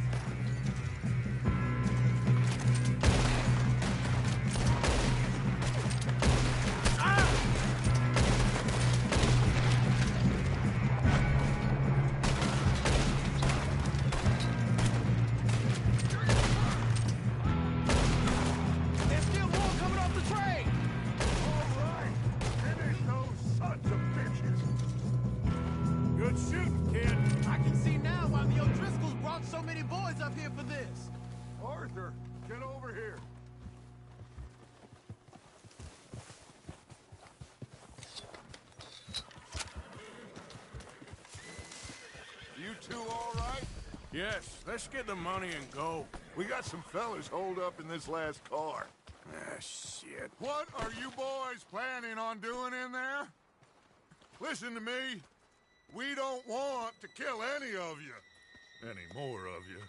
[SPEAKER 12] There's still more coming off the train.
[SPEAKER 4] All right. Finish those sons of bitches. Good shooting, kid.
[SPEAKER 12] I can see now why the O'Driscolls brought so many boys up here for this.
[SPEAKER 2] Arthur, get over here. You two all right?
[SPEAKER 4] Yes, let's get the money and go.
[SPEAKER 2] We got some fellas holed up in this last car.
[SPEAKER 4] Ah, shit.
[SPEAKER 2] What are you boys planning on doing in there? Listen to me. We don't want to kill any of you. Any more of you.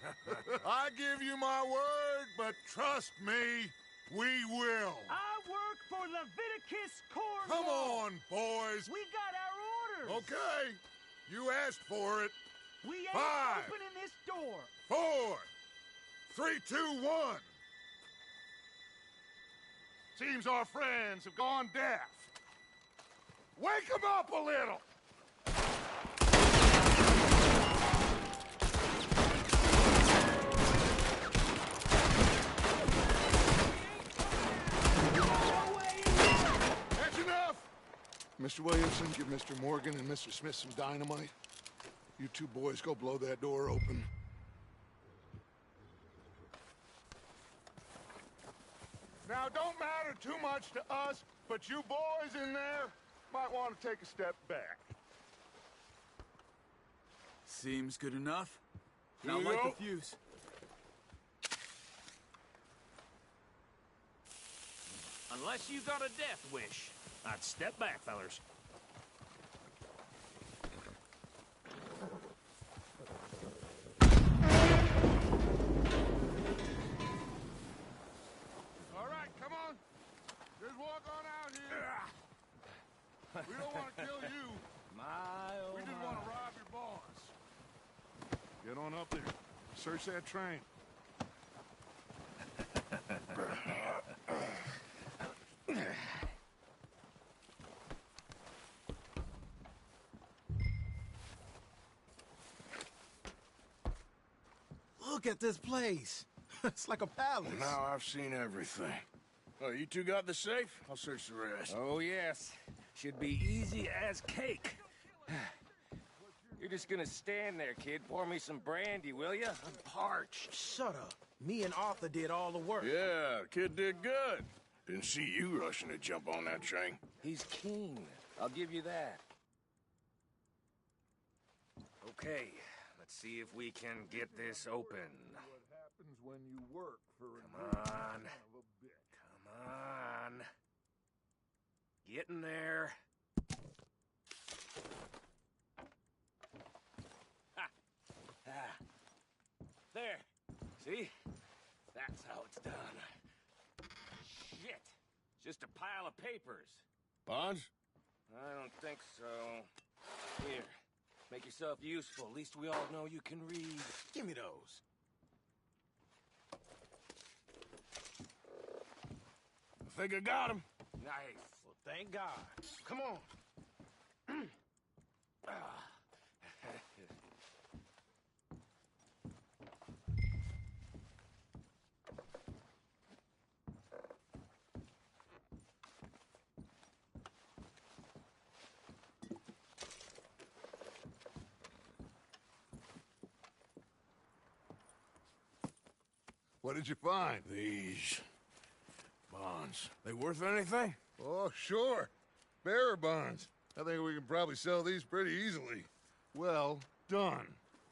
[SPEAKER 2] I give you my word, but trust me, we will.
[SPEAKER 12] I work for Leviticus Corps.
[SPEAKER 2] Come on, boys.
[SPEAKER 12] We got our orders.
[SPEAKER 2] Okay. You asked for it.
[SPEAKER 12] We ain't
[SPEAKER 2] 5,
[SPEAKER 12] opening this door.
[SPEAKER 2] 4, 3, 2, 1. Seems our friends have gone deaf. Wake them up a little. That's enough. Mr. Williamson, give Mr. Morgan and Mr. Smith some dynamite. You two boys go blow that door open. Now, don't matter too much to us, but you boys in there might want to take a step back.
[SPEAKER 14] Seems good enough.
[SPEAKER 4] Here
[SPEAKER 14] Now
[SPEAKER 4] you
[SPEAKER 14] light
[SPEAKER 4] go.
[SPEAKER 14] the fuse.
[SPEAKER 16] Unless you got a death wish, I'd step back, fellers.
[SPEAKER 2] All right, come on. Just walk on out here. We don't want to kill you. We just want to rob your boss. Get on up there. Search that train.
[SPEAKER 12] Look at this place. It's like a palace.
[SPEAKER 4] Now I've seen everything. Oh, you two got the safe? I'll search the rest.
[SPEAKER 7] Oh, yes. Should be easy as cake. You're just gonna stand there, kid. Pour me some brandy, will ya? I'm parched.
[SPEAKER 12] Shut up. Me and Arthur did all the work.
[SPEAKER 4] Yeah, kid did good. Didn't see you rushing to jump on that train.
[SPEAKER 7] He's keen. I'll give you that. Okay, let's see if we can get this open.
[SPEAKER 2] What happens when you work for
[SPEAKER 7] Come on. Come on. Get in there. Ha. Ah. There. See? That's how it's done. Shit. Just a pile of papers.
[SPEAKER 4] Bonds?
[SPEAKER 7] I don't think so. Here. Make yourself useful. At least we all know you can read.
[SPEAKER 12] Give me those.
[SPEAKER 4] I think I got him.
[SPEAKER 7] Nice.
[SPEAKER 12] Well, thank God. Come on.
[SPEAKER 2] What did you find?
[SPEAKER 11] These bonds. bonds. They worth anything?
[SPEAKER 2] Oh, sure. Bearer bonds. I think we can probably sell these pretty easily. Well done.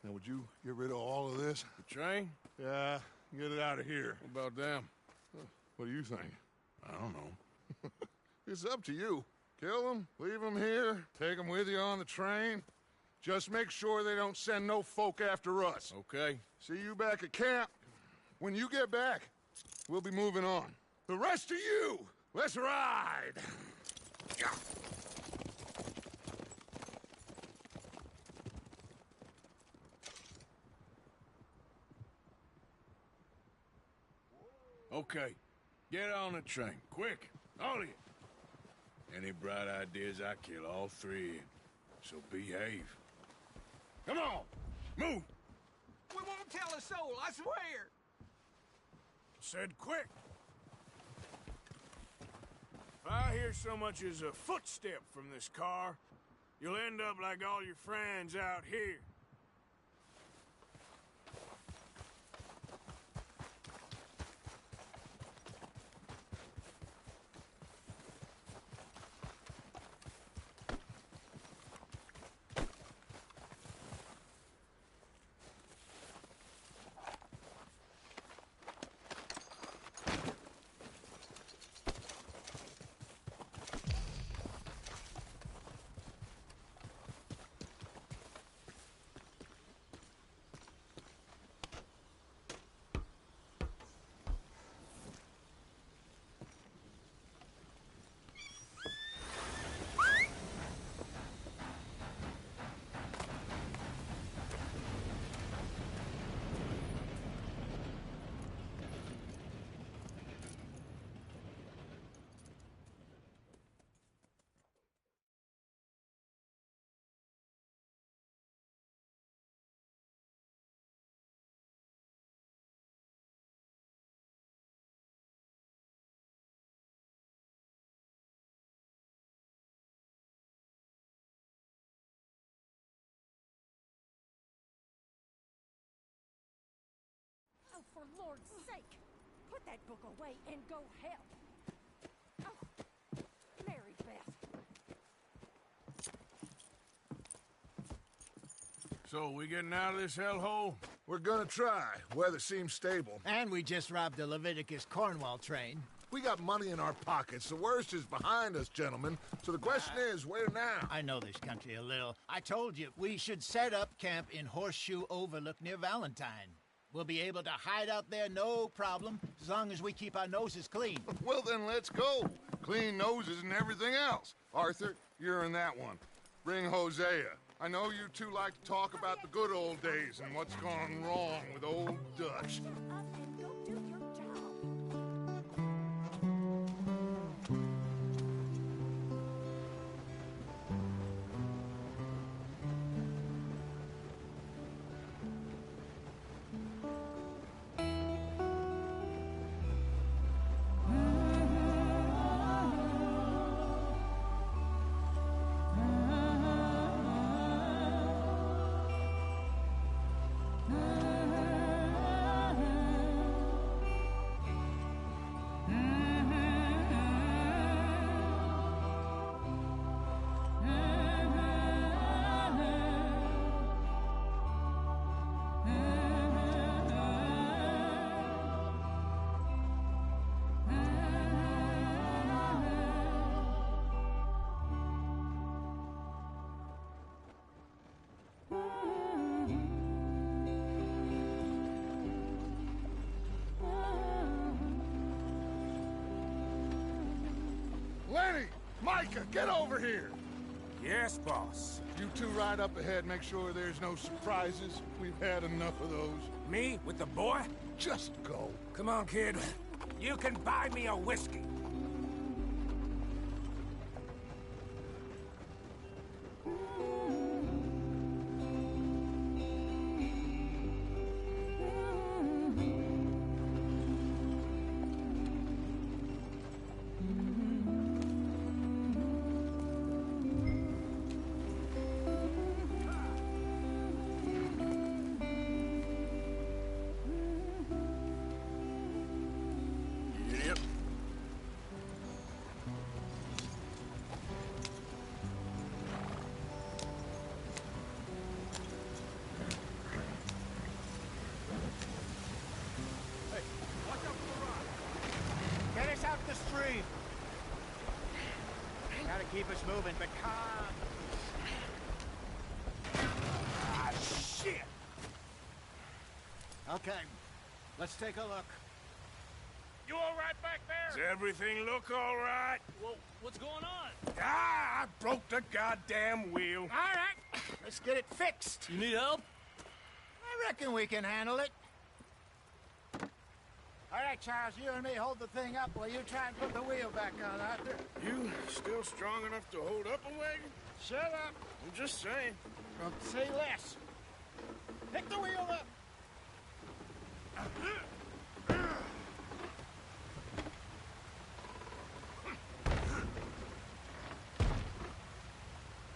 [SPEAKER 2] Now, would you get rid of all of this?
[SPEAKER 11] The train?
[SPEAKER 2] Yeah, get it out of here.
[SPEAKER 11] What about them?
[SPEAKER 2] What do you think?
[SPEAKER 11] I don't know.
[SPEAKER 2] It's up to you. Kill them, leave them here, take them with you on the train. Just make sure they don't send no folk after us.
[SPEAKER 11] Okay.
[SPEAKER 2] See you back at camp. When you get back, we'll be moving on. The rest of you, let's ride!
[SPEAKER 11] Okay. Get on the train. Quick. All of you. Any bright ideas, I kill all three of you. So behave. Come on! Move!
[SPEAKER 8] We won't tell a soul, I swear!
[SPEAKER 11] Said quick!
[SPEAKER 4] If I hear so much as a footstep from this car, you'll end up like all your friends out here.
[SPEAKER 5] Oh, for Lord's sake, put that book away and go help. Oh, Mary Beth.
[SPEAKER 11] So, we getting out of this hellhole?
[SPEAKER 2] We're gonna try. Weather seems stable.
[SPEAKER 3] And we just robbed a Leviticus Cornwall train.
[SPEAKER 2] We got money in our pockets. The worst is behind us, gentlemen. So the question is, where now?
[SPEAKER 3] I know this country a little. I told you, we should set up camp in Horseshoe Overlook near Valentine. We'll be able to hide out there no problem, as long as we keep our noses clean.
[SPEAKER 2] Well, then let's go. Clean noses and everything else. Arthur, you're in that one. Bring Hosea. I know you two like to talk about the good old days and what's gone wrong with old Dutch. Lenny! Micah, get over here!
[SPEAKER 4] Yes, boss.
[SPEAKER 2] You two ride up ahead, make sure there's no surprises. We've had enough of those.
[SPEAKER 4] Me with the boy?
[SPEAKER 2] Just go.
[SPEAKER 4] Come on, kid. You can buy me a whiskey.
[SPEAKER 3] keep us moving, but calm.
[SPEAKER 4] Ah, shit!
[SPEAKER 3] Okay, let's take a look.
[SPEAKER 4] You all right back there? Does everything look all right?
[SPEAKER 10] Well, what's going on?
[SPEAKER 4] Ah, I broke the goddamn wheel.
[SPEAKER 3] All right, let's get it fixed.
[SPEAKER 10] You need help?
[SPEAKER 3] I reckon we can handle it. All right, Charles, you and me hold the thing up while you try and put the wheel back on, Arthur.
[SPEAKER 4] You still strong enough to hold up a wagon?
[SPEAKER 3] Shut up.
[SPEAKER 4] I'm just saying.
[SPEAKER 3] Well, say less. Pick the wheel up.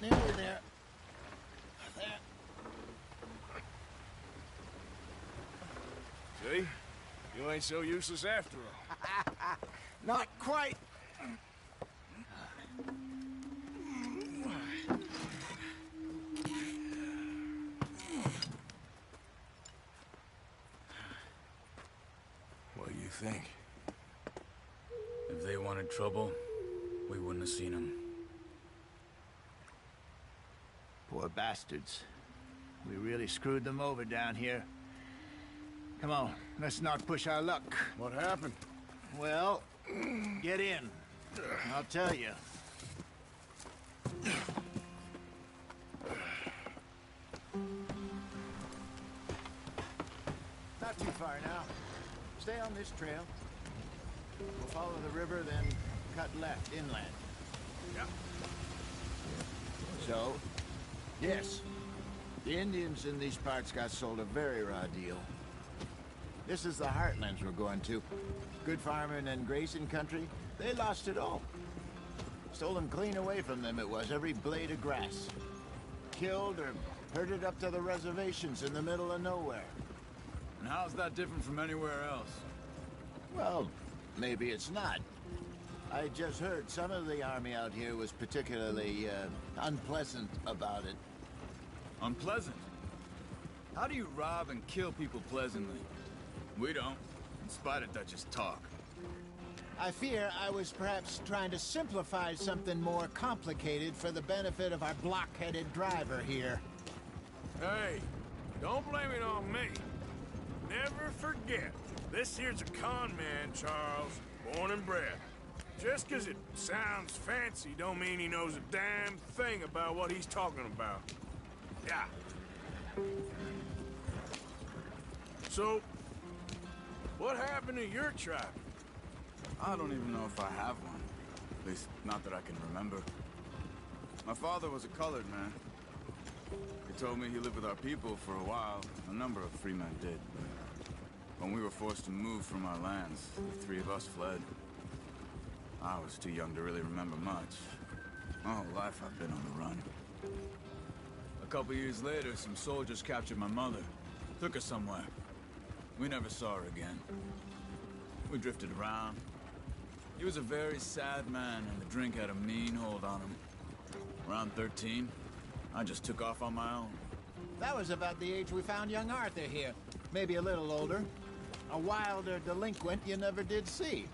[SPEAKER 3] Nearly there. There.
[SPEAKER 4] See? You ain't so useless after all.
[SPEAKER 3] Not quite.
[SPEAKER 4] What do you think?
[SPEAKER 14] If they wanted trouble, we wouldn't have seen them.
[SPEAKER 3] Poor bastards. We really screwed them over down here. Come on, let's not push our luck.
[SPEAKER 4] What happened?
[SPEAKER 3] Well, get in. I'll tell you. Not too far now. Stay on this trail. We'll follow the river, then cut left inland.
[SPEAKER 4] Yep.
[SPEAKER 3] So, yes, the Indians in these parts got sold a very raw deal. This is the heartlands we're going to. Good farming and grazing country, they lost it all. Stolen clean away from them it was, every blade of grass. Killed or herded up to the reservations in the middle of nowhere.
[SPEAKER 14] And how's that different from anywhere else?
[SPEAKER 3] Well, maybe it's not. I just heard some of the army out here was particularly, unpleasant about it.
[SPEAKER 14] Unpleasant? How do you rob and kill people pleasantly? We don't, in spite of Dutch's talk.
[SPEAKER 3] I fear I was perhaps trying to simplify something more complicated for the benefit of our block-headed driver here.
[SPEAKER 4] Hey, don't blame it on me. Never forget, this here's a con man, Charles, born and bred. Just 'cause it sounds fancy don't mean he knows a damn thing about what he's talking about. Yeah. So, what happened to your tribe?
[SPEAKER 14] I don't even know if I have one. At least, not that I can remember. My father was a colored man. He told me he lived with our people for a while. A number of free men did. When we were forced to move from our lands, the three of us fled. I was too young to really remember much. My whole life I've been on the run. A couple years later, some soldiers captured my mother. Took her somewhere. We never saw her again. We drifted around. He was a very sad man, and the drink had a mean hold on him. Around 13, I just took off on my own.
[SPEAKER 3] That was about the age we found young Arthur here. Maybe a little older. A wilder delinquent you never did see.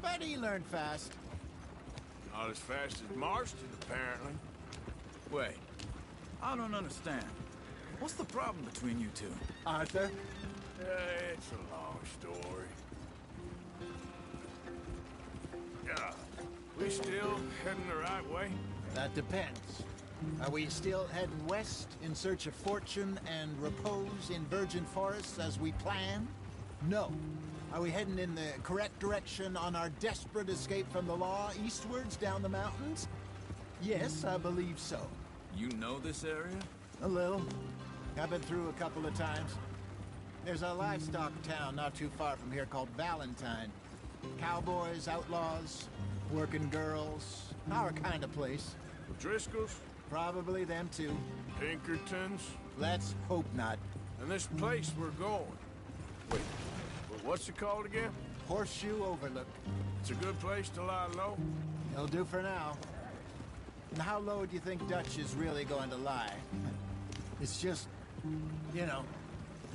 [SPEAKER 3] But he learned fast.
[SPEAKER 4] Not as fast as Marston, apparently.
[SPEAKER 14] Wait, I don't understand. What's the problem between you two?
[SPEAKER 3] Arthur?
[SPEAKER 4] It's a long story. Yeah. We still heading the right way?
[SPEAKER 3] That depends. Are we still heading west in search of fortune and repose in virgin forests as we planned? No. Are we heading in the correct direction on our desperate escape from the law eastwards down the mountains? Yes, I believe so.
[SPEAKER 14] You know this area?
[SPEAKER 3] A little. I've been through a couple of times. There's a livestock town not too far from here called Valentine. Cowboys, outlaws, working girls, our kind of place.
[SPEAKER 4] Driscolls?
[SPEAKER 3] Probably them too.
[SPEAKER 4] Pinkertons?
[SPEAKER 3] Let's hope not.
[SPEAKER 4] And this place we're going. Wait, what's it called again?
[SPEAKER 3] Horseshoe Overlook.
[SPEAKER 4] It's a good place to lie low?
[SPEAKER 3] It'll do for now. And how low do you think Dutch is really going to lie? It's just, you know,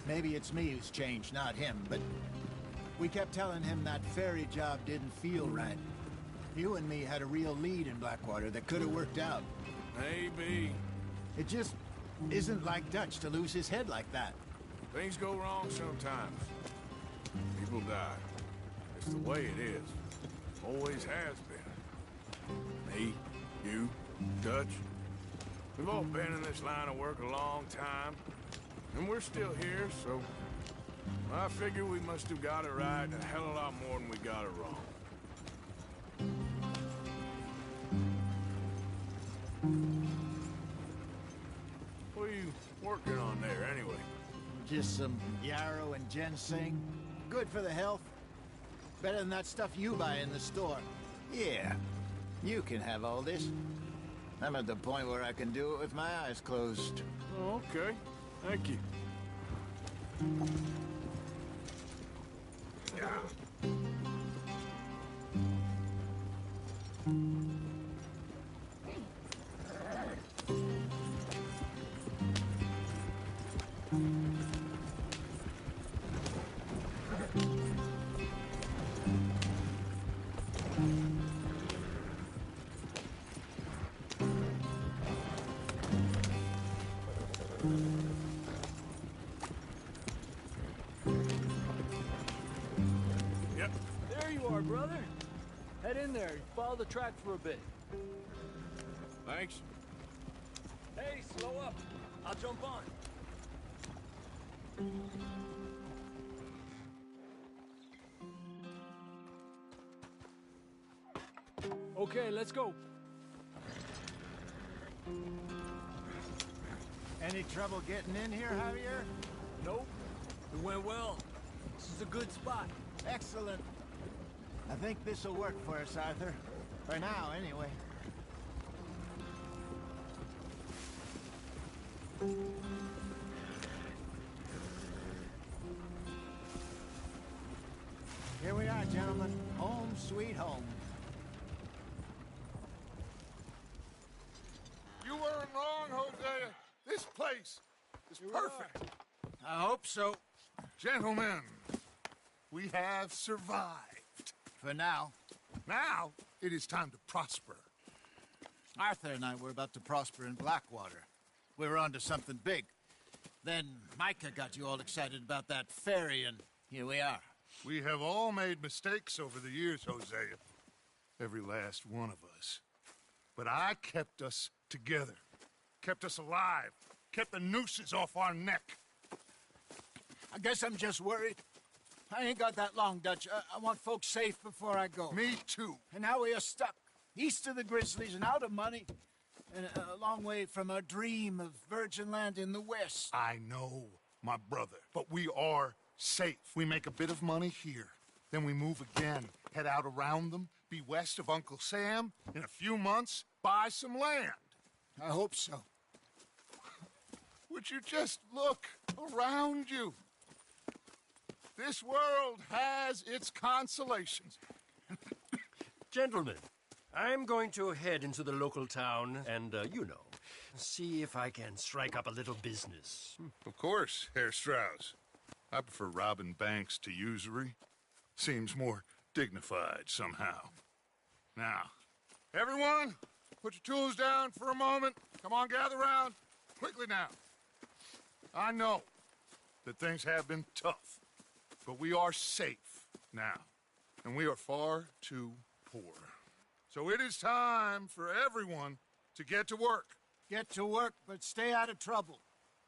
[SPEAKER 3] maybe it's me who's changed, not him, but we kept telling him that ferry job didn't feel right. You and me had a real lead in Blackwater that could have worked out.
[SPEAKER 4] Maybe.
[SPEAKER 3] It just isn't like Dutch to lose his head like that.
[SPEAKER 4] Things go wrong sometimes. People die. It's the way it is. Always has been. Me, you, Dutch. We've all been in this line of work a long time. And we're still here, so... I figure we must have got it right a hell of a lot more than we got it wrong. What are you working on there, anyway?
[SPEAKER 3] Just some yarrow and ginseng. Good for the health. Better than that stuff you buy in the store. Yeah, you can have all this. I'm at the point where I can do it with my eyes closed.
[SPEAKER 4] Oh, okay. Thank you. Yeah.
[SPEAKER 10] There you are, brother. Head in there. Follow the track for a bit.
[SPEAKER 4] Thanks.
[SPEAKER 10] Hey, slow up. I'll jump on. Okay, let's go.
[SPEAKER 3] Any trouble getting in here, Javier?
[SPEAKER 10] Nope. It went well. This is a good spot.
[SPEAKER 3] Excellent. I think this'll work for us, Arthur. For now, anyway. Here we are, gentlemen. Home sweet home.
[SPEAKER 2] You weren't wrong, Hosea. This place is perfect.
[SPEAKER 3] I hope so.
[SPEAKER 2] Gentlemen, we have survived.
[SPEAKER 3] For now.
[SPEAKER 2] Now, it is time to prosper.
[SPEAKER 3] Arthur and I were about to prosper in Blackwater. We were onto something big. Then Micah got you all excited about that ferry, and here we are.
[SPEAKER 2] We have all made mistakes over the years, Hosea. Every last one of us. But I kept us together. Kept us alive. Kept the nooses off our neck.
[SPEAKER 3] I guess I'm just worried. I ain't got that long, Dutch. I want folks safe before I go.
[SPEAKER 2] Me too.
[SPEAKER 3] And now we are stuck. East of the Grizzlies and out of money. And a long way from our dream of virgin land in the west.
[SPEAKER 2] I know, my brother. But we are safe. We make a bit of money here. Then we move again. Head out around them. Be west of Uncle Sam. In a few months, buy some land.
[SPEAKER 3] I hope so.
[SPEAKER 2] Would you just look around you? This world has its consolations.
[SPEAKER 17] Gentlemen, I'm going to head into the local town and, see if I can strike up a little business.
[SPEAKER 2] Of course, Herr Strauss. I prefer robbing banks to usury. Seems more dignified somehow. Now, everyone, put your tools down for a moment. Come on, gather round. Quickly now. I know that things have been tough, but we are safe now, and we are far too poor. So it is time for everyone to get to work.
[SPEAKER 3] Get to work, but stay out of trouble.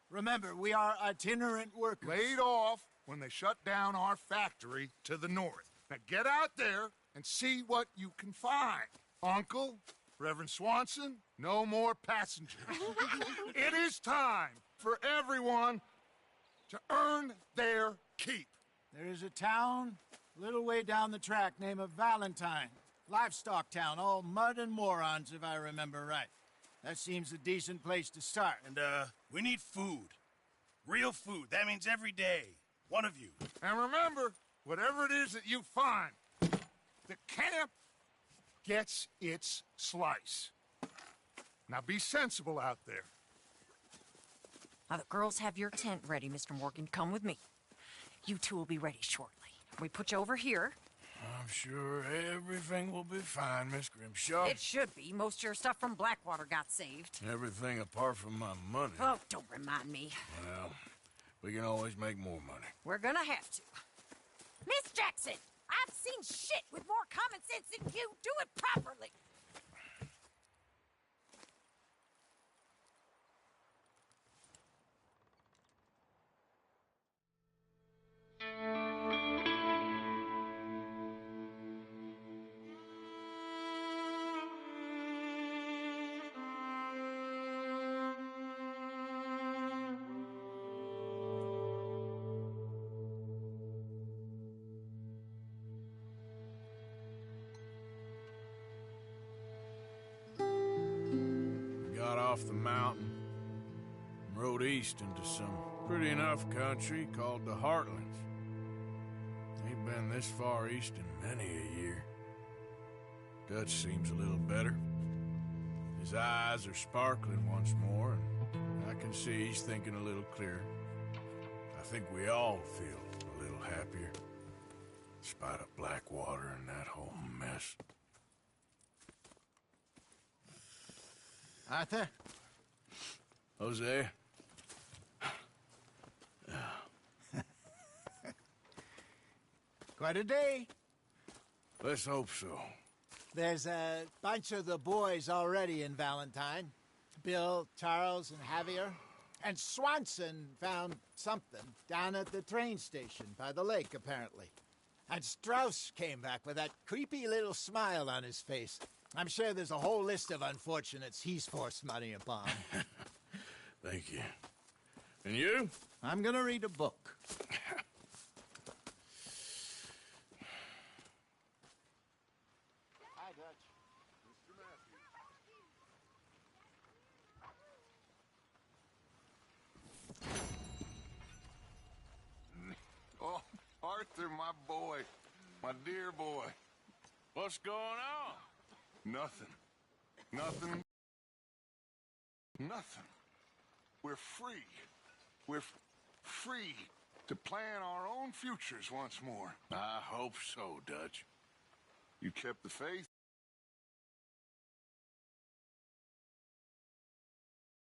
[SPEAKER 3] Remember, we are itinerant workers.
[SPEAKER 2] Laid off when they shut down our factory to the north. Now get out there and see what you can find. Uncle, Reverend Swanson, no more passengers. It is time for everyone to earn their keep.
[SPEAKER 3] There is a town a little way down the track named Valentine. Livestock town, all mud and morons, if I remember right. That seems a decent place to start.
[SPEAKER 13] And, we need food. Real food. That means every day. One of you.
[SPEAKER 2] And remember, whatever it is that you find, the camp gets its slice. Now be sensible out there.
[SPEAKER 5] Now, the girls have your tent ready, Mr. Morgan. Come with me. You two will be ready shortly. We put you over here.
[SPEAKER 11] I'm sure everything will be fine, Miss Grimshaw.
[SPEAKER 5] It should be. Most of your stuff from Blackwater got saved.
[SPEAKER 11] Everything apart from my money.
[SPEAKER 5] Oh, don't remind me.
[SPEAKER 11] Well, we can always make more money.
[SPEAKER 5] We're gonna have to. Miss Jackson, I've seen shit with more common sense than you. Do it properly.
[SPEAKER 11] Got off the mountain and rode east into some pretty enough country called the Heartlands. Ain't been this far east in many a year. Dutch seems a little better. His eyes are sparkling once more, and I can see he's thinking a little clearer. I think we all feel a little happier, in spite of Blackwater and that whole mess.
[SPEAKER 3] Arthur?
[SPEAKER 11] Jose?
[SPEAKER 3] Quite a day.
[SPEAKER 11] Let's hope so.
[SPEAKER 3] There's a bunch of the boys already in Valentine. Bill, Charles, and Javier. And Swanson found something down at the train station by the lake, apparently. And Strauss came back with that creepy little smile on his face. I'm sure there's a whole list of unfortunates he's forced money upon.
[SPEAKER 11] Thank you. And you?
[SPEAKER 3] I'm gonna read a book. Hi, Dutch.
[SPEAKER 2] Mr. Matthews. Oh, Arthur, my boy. My dear boy.
[SPEAKER 11] What's going on?
[SPEAKER 2] Nothing. Nothing. Nothing. We're free. We're free to plan our own futures once more.
[SPEAKER 11] I hope so, Dutch.
[SPEAKER 2] You kept the faith.